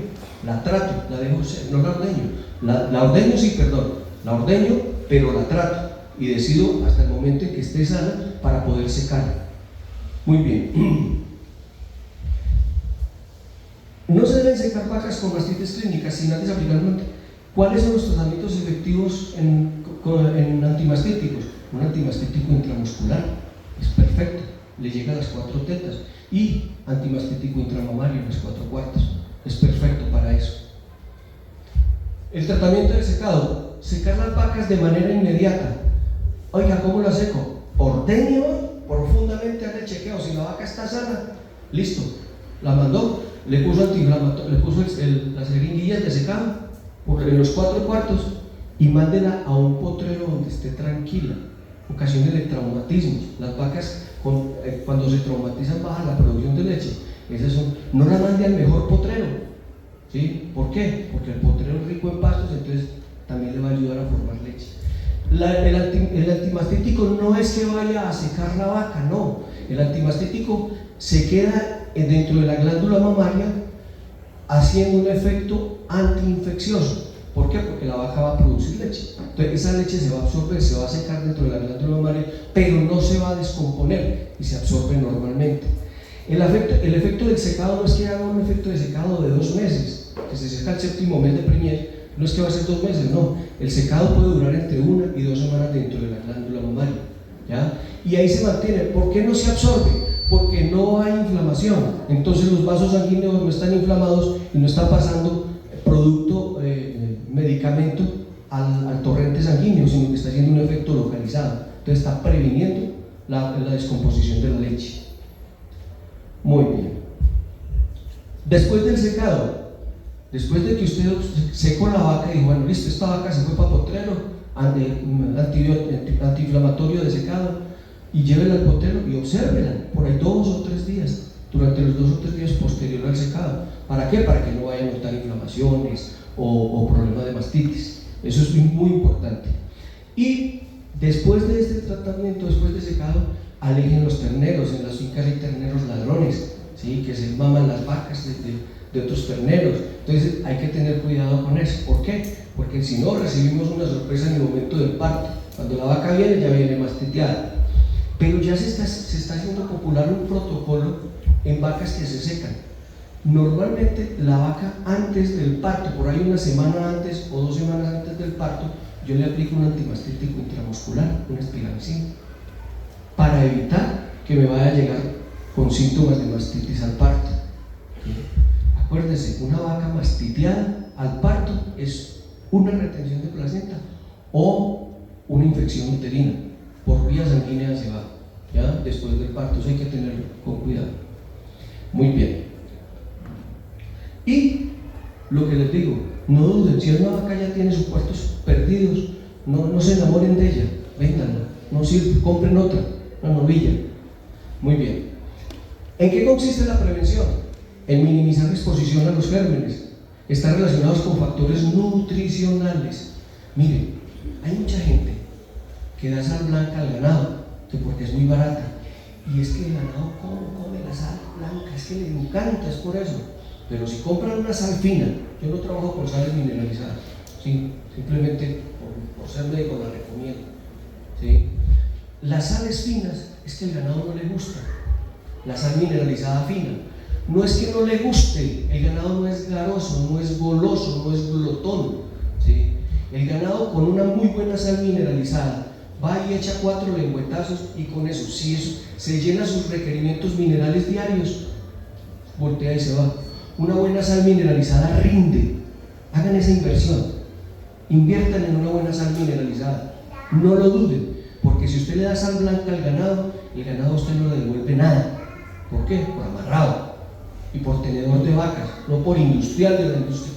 A: La trato, la dejo, no la ordeño. La ordeño, sí, perdón. La ordeño, pero la trato. Y decido hasta el momento en que esté sana para poder secar. Muy bien. No se deben secar vacas con mastitis clínicas sin antes aplicar un ¿Cuáles son los tratamientos efectivos en antimastíticos? Un antimastítico intramuscular es perfecto, le llega a las 4 tetas, y antimastítico intramamario en las 4 cuartas, es perfecto para eso. El tratamiento del secado: secar las vacas de manera inmediata. Oiga, ¿cómo la seco? Ordeño profundamente, haga el chequeo. Si la vaca está sana, listo, la mandó, le puso antiinflamatorio, le puso las jeringuillas de secado en los 4 cuartos y mándela a un potrero donde esté tranquila. Ocasiones de traumatismos. Las vacas cuando se traumatizan baja la producción de leche. No la mande al mejor potrero, ¿sí? ¿Por qué? Porque el potrero es rico en pastos, entonces también le va a ayudar a formar leche. El antimastítico no es que vaya a secar la vaca, no. El antimastítico se queda dentro de la glándula mamaria haciendo un efecto antiinfeccioso. ¿Por qué? Porque la vaca va a producir leche. Entonces esa leche se va a absorber, se va a secar dentro de la glándula mamaria, pero no se va a descomponer y se absorbe normalmente. El efecto del secado no es que haga un efecto de secado de 2 meses, que se seca el 7º mes de preñez, no es que va a ser 2 meses, no. El secado puede durar entre 1 y 2 semanas dentro de la glándula mamaria, ¿ya? Y ahí se mantiene. ¿Por qué no se absorbe? Porque no hay inflamación. Entonces los vasos sanguíneos no están inflamados y no está pasando medicamento al torrente sanguíneo, sino que está haciendo un efecto localizado. Entonces está previniendo la descomposición de la leche. Muy bien. Después del secado, Después de que usted secó la vaca y dijo, bueno, listo, esta vaca se fue para potrero, antiinflamatorio de secado, y llévela al potrero y obsérvela por ahí 2 o 3 días, durante los 2 o 3 días posterior al secado. ¿Para qué? Para que no vaya a notar inflamaciones o problemas de mastitis. Eso es muy importante. Y después de este tratamiento, después de secado, alejen los terneros. En las fincas hay terneros ladrones, ¿sí? Que se maman las vacas de otros terneros. Entonces hay que tener cuidado con eso. ¿Por qué? Porque si no, recibimos una sorpresa en el momento del parto. Cuando la vaca viene, ya viene mastiteada. Pero ya se está haciendo popular un protocolo en vacas que se secan. Normalmente la vaca antes del parto, por ahí una semana antes o 2 semanas antes del parto, yo le aplico un antimastítico intramuscular, un espiramicina, para evitar que me vaya a llegar con síntomas de mastitis al parto. Acuérdense, una vaca mastiteada al parto es una retención de placenta o una infección uterina, por vía sanguínea se va, ¿ya? Después del parto, eso hay que tenerlo con cuidado. Muy bien. Y lo que les digo, no duden, si una vaca ya tiene sus puestos perdidos, no se enamoren de ella, véndanla, no sirve, compren otra, una novilla. Muy bien. ¿En qué consiste la prevención? En minimizar la exposición a los gérmenes. Están relacionados con factores nutricionales. Miren, hay mucha gente que da sal blanca al ganado, que porque es muy barata, y es que el ganado come la sal blanca, es que le encanta, es por eso. Pero si compran una sal fina, yo no trabajo con sales mineralizadas, ¿sí? Simplemente por ser médico la recomiendo, ¿sí? Las sales finas es que el ganado no le gusta. La sal mineralizada fina no es que no le guste, el ganado no es garoso, no es goloso, no es glotón, ¿sí? El ganado con una muy buena sal mineralizada va y echa 4 lengüetazos y con eso, si eso se llena sus requerimientos minerales diarios, voltea y se va. Una buena sal mineralizada rinde. Hagan esa inversión, inviertan en una buena sal mineralizada, no lo duden, porque si usted le da sal blanca al ganado, el ganado a usted no le devuelve nada. ¿Por qué? Por amarrado y por tenedor de vacas, no por industrial de la industria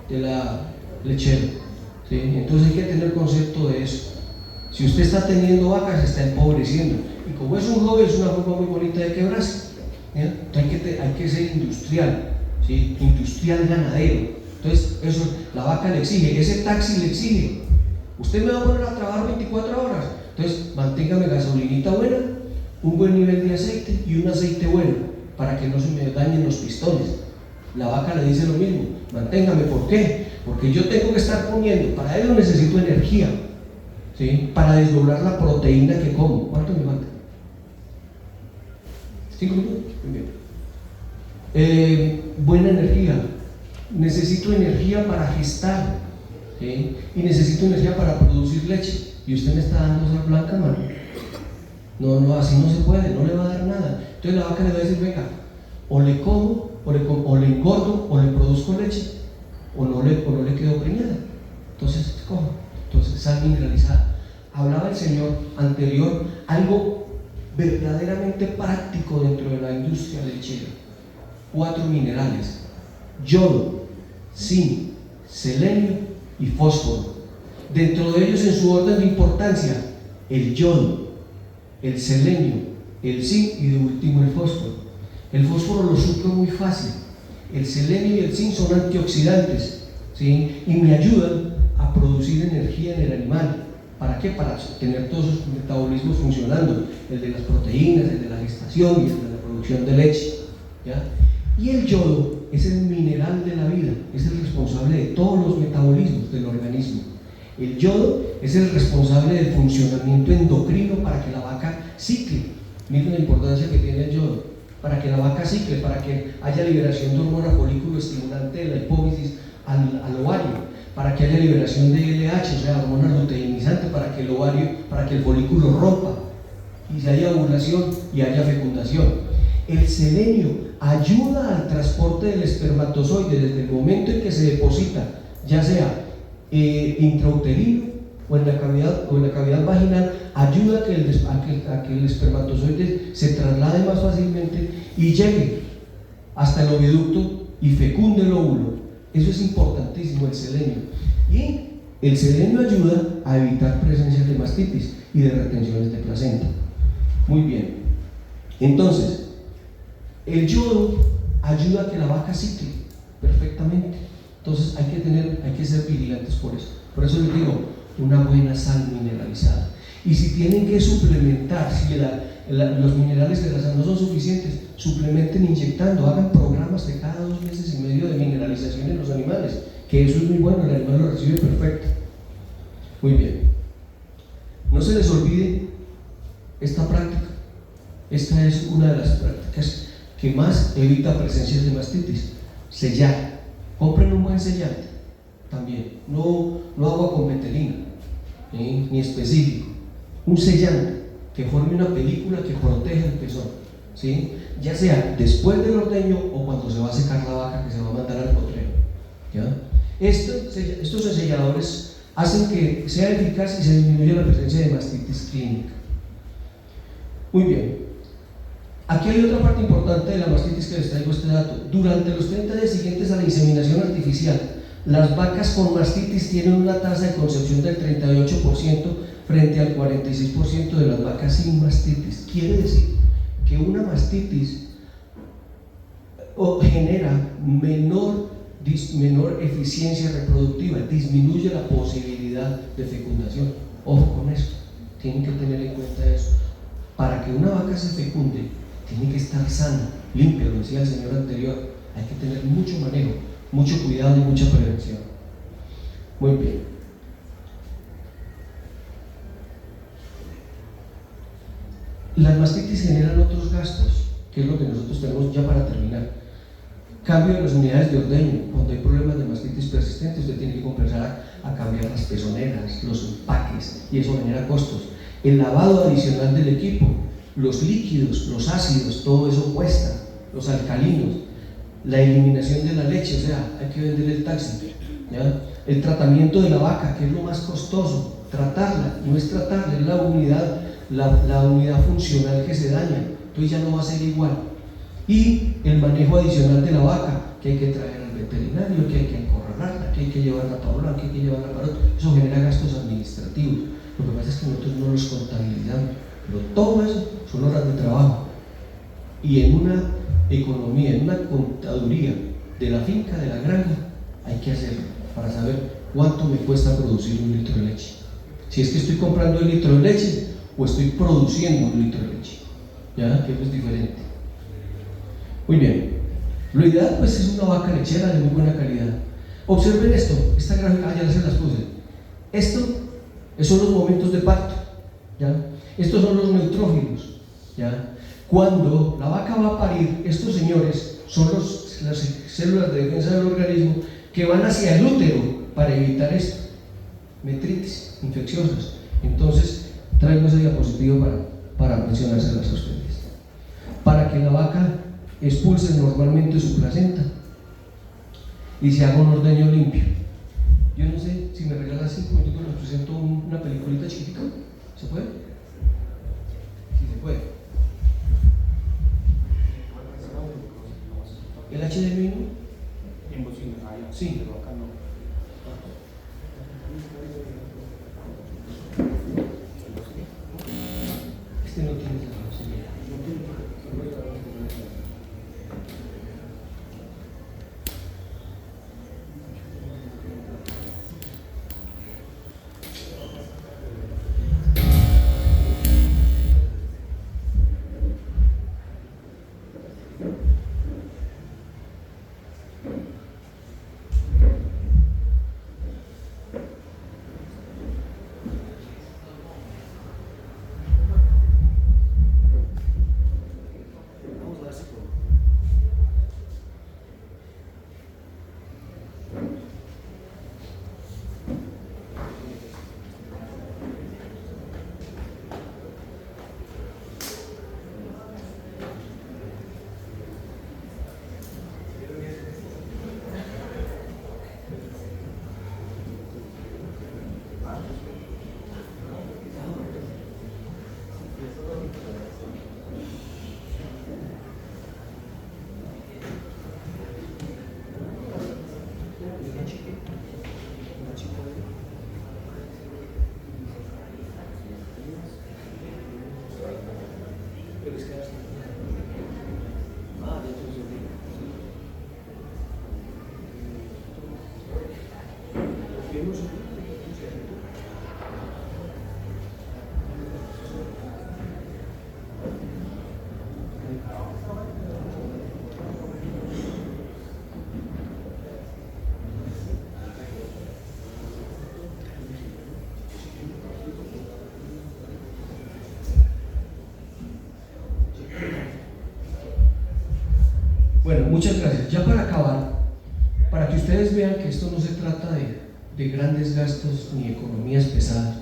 A: de la lechera, ¿sí? Entonces hay que tener concepto de eso. Si usted está teniendo vacas, se está empobreciendo, y como es un hobby, es una forma muy bonita de quebrarse. Entonces hay que ser industrial, ¿sí? Industrial ganadero. Entonces eso la vaca le exige, ese taxi le exige, usted me va a poner a trabajar 24 horas, entonces manténgame gasolinita buena, un buen nivel de aceite y un aceite bueno para que no se me dañen los pistones. La vaca le dice lo mismo, manténgame. ¿Por qué? Porque yo tengo que estar poniendo, para ello necesito energía, ¿sí? Para desdoblar la proteína que como. ¿Cuánto me falta? 5 minutos. Muy bien. Buena energía. Necesito energía para gestar, ¿sí? Y necesito energía para producir leche. Y usted me está dando sal blanca, mano. No, así no se puede, no le va a dar nada. Entonces la vaca le va a decir, venga, o le como, o le engordo, o le produzco leche, o no le quedo preñada. Entonces escojo. Entonces sal mineralizada. Hablaba el señor anterior algo verdaderamente práctico dentro de la industria lechera. 4 minerales: yodo, zinc, selenio y fósforo. Dentro de ellos, en su orden de importancia, el yodo, el selenio, el zinc y de último el fósforo. El fósforo lo suplo muy fácil. El selenio y el zinc son antioxidantes, ¿sí? Y me ayudan a producir energía en el animal. ¿Para qué? Para tener todos sus metabolismos funcionando, el de las proteínas, el de la gestación y el de la producción de leche, ¿ya? Y el yodo es el mineral de la vida, es el responsable de todos los metabolismos del organismo. El yodo es el responsable del funcionamiento endocrino para que la vaca cicle. Miren la importancia que tiene el yodo. Para que la vaca cicle, para que haya liberación de hormona folículo estimulante de la hipófisis al ovario, para que haya liberación de LH, o sea, hormona luteinizante, para que el folículo rompa y se haya ovulación y haya fecundación. El selenio ayuda al transporte del espermatozoide desde el momento en que se deposita, ya sea intrauterino o en la cavidad vaginal, ayuda a que el espermatozoide se traslade más fácilmente y llegue hasta el oviducto y fecunde el óvulo. Eso es importantísimo, el selenio. Y el selenio ayuda a evitar presencias de mastitis y de retenciones de placenta. Muy bien. Entonces, el yodo ayuda a que la vaca cicle perfectamente. Entonces hay que ser vigilantes por eso. Por eso les digo, una buena sal mineralizada. Y si tienen que suplementar, si los minerales de la sal no son suficientes, suplementen inyectando, hagan programas de cada 2 meses y medio de mineralización en los animales, que eso es muy bueno, el animal lo recibe perfecto. Muy bien. No se les olvide esta práctica. Esta es una de las prácticas que más evita presencias de mastitis. Sellar. Compren un buen sellante también. No agua con metelina, ni específico. Un sellante que forme una película que proteja el pezón, ¿sí? Ya sea después del ordeño o cuando se va a secar la vaca que se va a mandar al potrero, ¿ya? Estos selladores hacen que sea eficaz y se disminuya la presencia de mastitis clínica. Muy bien. Aquí hay otra parte importante de la mastitis que les traigo este dato. Durante los 30 días siguientes a la inseminación artificial, las vacas con mastitis tienen una tasa de concepción del 38% frente al 46% de las vacas sin mastitis. Quiere decir que una mastitis genera menor eficiencia reproductiva, disminuye la posibilidad de fecundación. Ojo con eso, tienen que tener en cuenta eso. Para que una vaca se fecunde, tiene que estar sana, limpia, lo decía el señor anterior. Hay que tener mucho manejo, mucho cuidado y mucha prevención. Muy bien. Las mastitis generan otros gastos, que es lo que nosotros tenemos ya para terminar. Cambio de las unidades de ordeño. Cuando hay problemas de mastitis persistentes, usted tiene que comenzar a cambiar las pezoneras, los empaques, y eso genera costos. El lavado adicional del equipo, los líquidos, los ácidos, todo eso cuesta, los alcalinos, la eliminación de la leche, o sea, hay que vender el taxi, ¿ya? El tratamiento de la vaca, que es lo más costoso, tratarla, no es tratarla, es la unidad funcional que se daña, entonces ya no va a ser igual. Y el manejo adicional de la vaca, que hay que traer al veterinario, que hay que encorralarla, que hay que llevarla para un lado, que hay que llevarla para otro. Eso genera gastos administrativos. Lo que pasa es que nosotros no los contabilizamos, pero todo eso son horas de trabajo. Y en una economía, en una contaduría de la finca, de la granja, hay que hacerlo para saber cuánto me cuesta producir 1 litro de leche. Si es que estoy comprando el litro de leche o estoy produciendo 1 litro de leche, ¿ya? Que eso es diferente. Muy bien. Lo ideal pues es una vaca lechera de muy buena calidad. Observen esto, esta gráfica, ya se las puse. Esto son los momentos de parto, ¿ya? Estos son los neutrófilos, ¿ya? Cuando la vaca va a parir, estos señores son las células de defensa del organismo que van hacia el útero para evitar esto, metritis infecciosas. Entonces, traigo esa diapositiva para mencionárselas a ustedes. Para que la vaca expulse normalmente su placenta y se haga un ordeño limpio. Yo no sé si me regalas 5 minutos, les presento una peliculita chiquitica. ¿Se puede? Sí, se puede. ¿El HDMI no? Sí. Pero acá no. Este no tiene esa posibilidad. Bueno, muchas gracias. Ya para acabar, para que ustedes vean que esto no se trata de grandes gastos ni economías pesadas,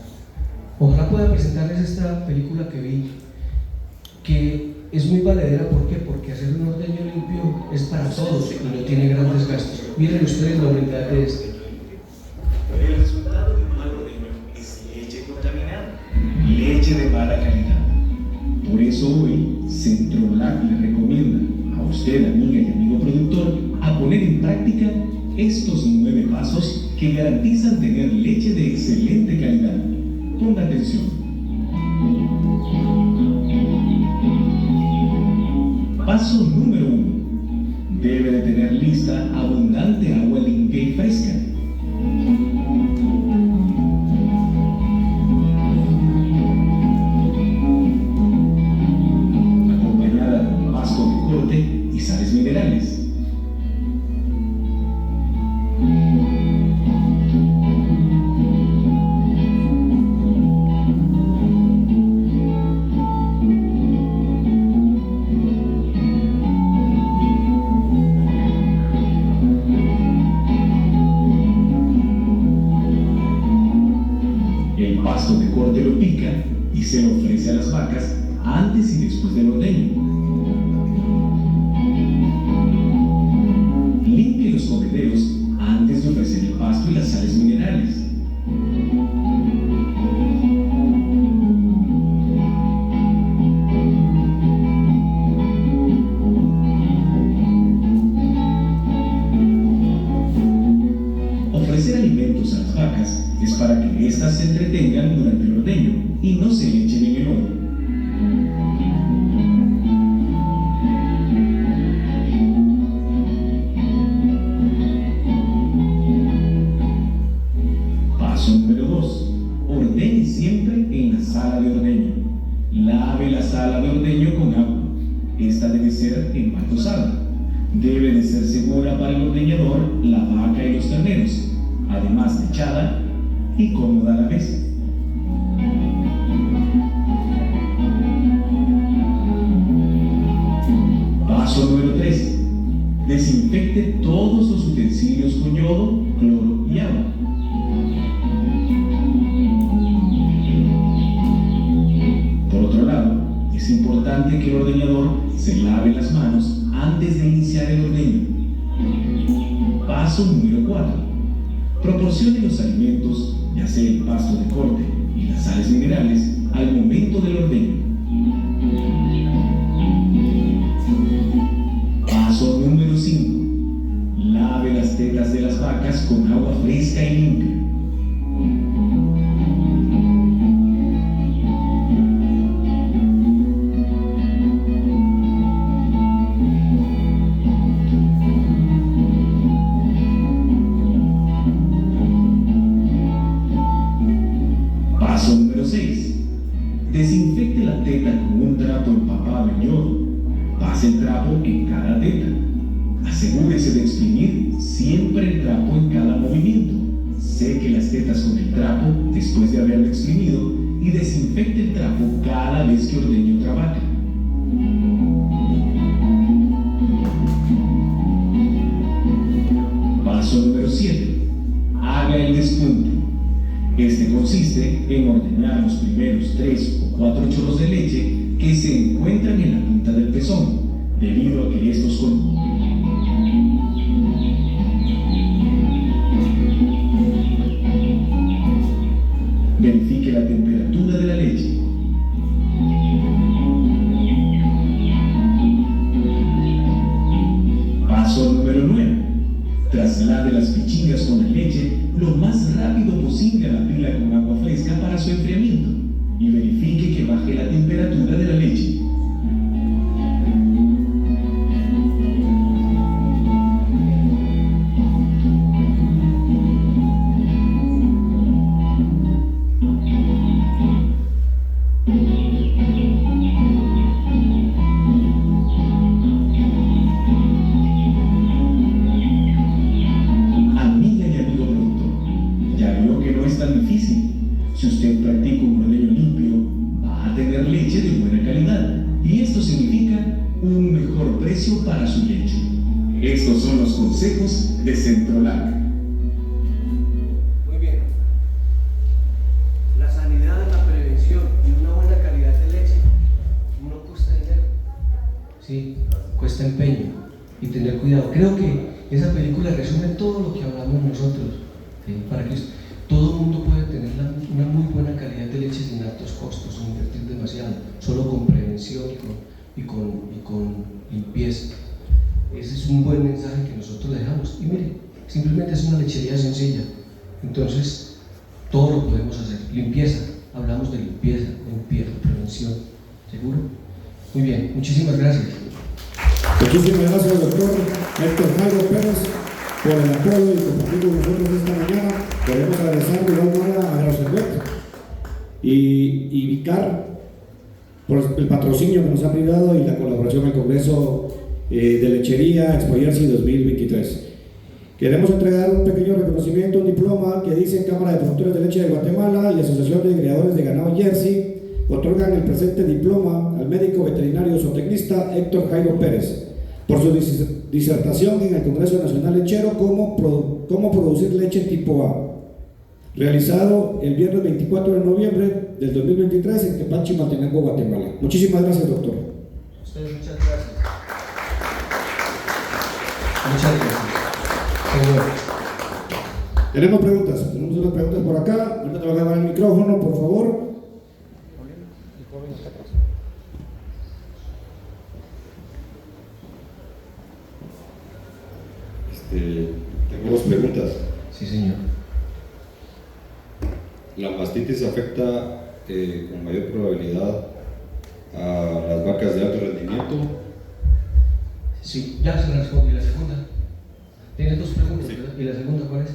A: ojalá pueda presentarles esta película que vi, que es muy valedera. ¿Por qué? Porque hacer un ordeño limpio es para todos y no tiene grandes gastos. Miren ustedes la humildad de esto.
B: El resultado de un mal ordeño es leche contaminada, leche de mala calidad. Por eso hoy Centrolac le recomienda a usted, amiga y amigo productor, a poner en práctica estos 9 pasos que garantizan tener leche de excelente calidad. Ponga atención. Paso número 1. Debe de tener lista abundante agua limpia y fresca. Acompañada con pasto de corte y sales minerales. El pasto de corte lo pica y se lo ofrece a las vacas antes y después del ordeño. Limpie los comederos antes de ofrecer el pasto y las sales minerales. Ofrecer alimentos a las vacas es para que éstas se entretengan durante el ordeño y no se echen en el lodo. Paso número 2. Ordeñe siempre en la sala de ordeño. Lave la sala de ordeño con agua. Esta debe ser empantosada. Debe de ser segura para el ordeñador, la vaca y los terneros, además techada y cómoda a la vez. Paso número 3. Desinfecte todos los utensilios con yodo, cloro y agua. Por otro lado, es importante que el ordeñador se lave las manos antes de iniciar el ordeño. Paso número 4. Proporcione los alimentos, ya sea el pasto de corte y las sales minerales, al momento del ordeño. Paso número 5. Lave las tetas de las vacas con agua fresca y limpia. Paso número 6. Desinfecte la teta con un trapo empapado en yodo. Pase el trapo en cada teta. Asegúrese de exprimir siempre el trapo en cada movimiento. Seque las tetas con el trapo después de haberlo exprimido y desinfecte el trapo cada vez que ordeñe otra vaca. Paso número 7. Haga el despunte. Este consiste en ordeñar los primeros 3 o 4 chorros de leche que se encuentran en la punta del pezón, debido a que estos verifique la temperatura de la leche. Paso número 9. Traslade las pichingas con la leche lo más rápido posible a la pila con agua fresca para su enfriamiento y verifique que baje la temperatura de la leche. Es tan difícil. Si usted practica un ordeño limpio, va a tener leche de buena calidad. Estos son los consejos de Centrolac.
A: Muy bien. La sanidad, la prevención y una buena calidad de leche no cuesta dinero. Sí, cuesta empeño y tener cuidado. Creo que esa película resume todo lo que hablamos nosotros, ¿sí? Para que todo el mundo pueda tener una muy buena calidad de leche sin altos costos, sin invertir demasiado, solo con prevención y con limpieza. Ese es un buen mensaje que nosotros le dejamos. Y mire, simplemente es una lechería sencilla. Entonces, todo lo podemos hacer. Limpieza, hablamos de limpieza, prevención. ¿Seguro? Muy bien, muchísimas gracias.
C: Muchísimas gracias, doctor Héctor Jairo Pérez, por el apoyo y compartir con nosotros esta mañana. Queremos agradecer de igual manera a Agroservet y Vicar por el patrocinio que nos ha brindado y la colaboración al Congreso de Lechería Expo Jersey 2023. Queremos entregar un pequeño reconocimiento, un diploma que dice Cámara de Productores de Leche de Guatemala y Asociación de Criadores de Ganado Jersey otorgan el presente diploma al médico veterinario zootecnista Héctor Jairo Pérez por su disertación en el Congreso Nacional Lechero cómo producir leche tipo A, realizado el viernes 24 de noviembre del 2023 en Tepache, Matenango, Guatemala. Muchísimas gracias, doctor.
A: Ustedes, muchas gracias. Muchas gracias. Señor.
C: Tenemos unas preguntas por acá. Ahorita te voy a dar el micrófono, por favor.
D: Tengo dos preguntas.
A: Sí, señor.
D: ¿La mastitis afecta con mayor probabilidad a las vacas de alto rendimiento?
A: Sí, ya se la respondí. ¿La segunda? Tienes dos preguntas,
D: Sí.
A: ¿verdad? ¿Y la segunda cuál es?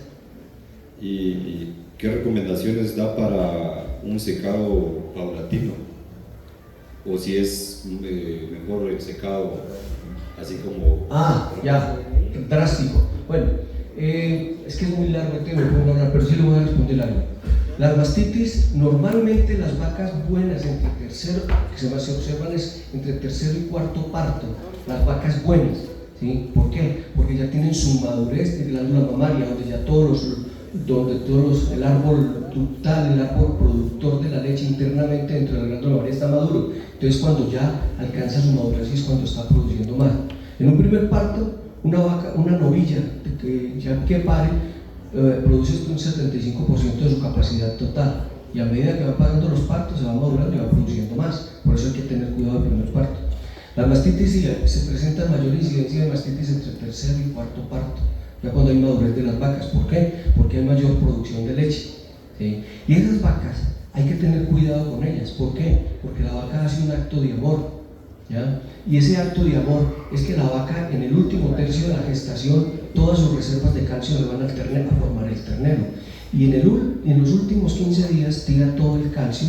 D: ¿Y qué recomendaciones da para un secado paulatino? ¿O si es mejor el secado así como...
A: Ya, drástico. Bueno, es que es muy largo el tema, no puedo hablar, pero sí le voy a responder algo. Las mastitis, normalmente las vacas buenas entre tercero, que se observan es entre tercero y cuarto parto, las vacas buenas, ¿sí? ¿Por qué? Porque ya tienen su madurez de glándula mamaria, donde ya el árbol ductal, el árbol productor de la leche internamente dentro de la glándula mamaria está maduro. Entonces cuando ya alcanza su madurez es cuando está produciendo más. En un primer parto, una novilla que pare, produce un 75% de su capacidad total, y a medida que va pasando los partos se va madurando y va produciendo más. Por eso hay que tener cuidado del primer parto. La mastitis se presenta mayor incidencia de mastitis entre tercer y cuarto parto, ya cuando hay madurez de las vacas. ¿Por qué? Porque hay mayor producción de leche, ¿sí? Y esas vacas hay que tener cuidado con ellas. ¿Por qué? Porque la vaca hace un acto de amor, ¿ya? Y ese acto de amor es que la vaca en el último tercio de la gestación todas sus reservas de calcio le van a formar el ternero, y en los últimos 15 días tira todo el calcio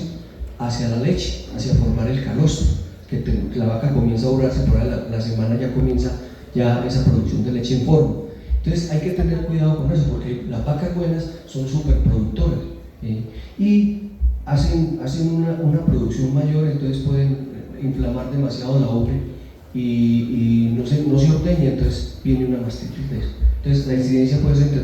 A: hacia la leche, hacia formar el calostro, que la vaca comienza a obrarse, por ahí la semana ya comienza esa producción de leche en forma. Entonces hay que tener cuidado con eso, porque las vacas buenas son superproductoras, y hacen una producción mayor, entonces pueden inflamar demasiado la ubre y no se ordeña, entonces viene una mastitis de eso. Entonces la incidencia puede ser entre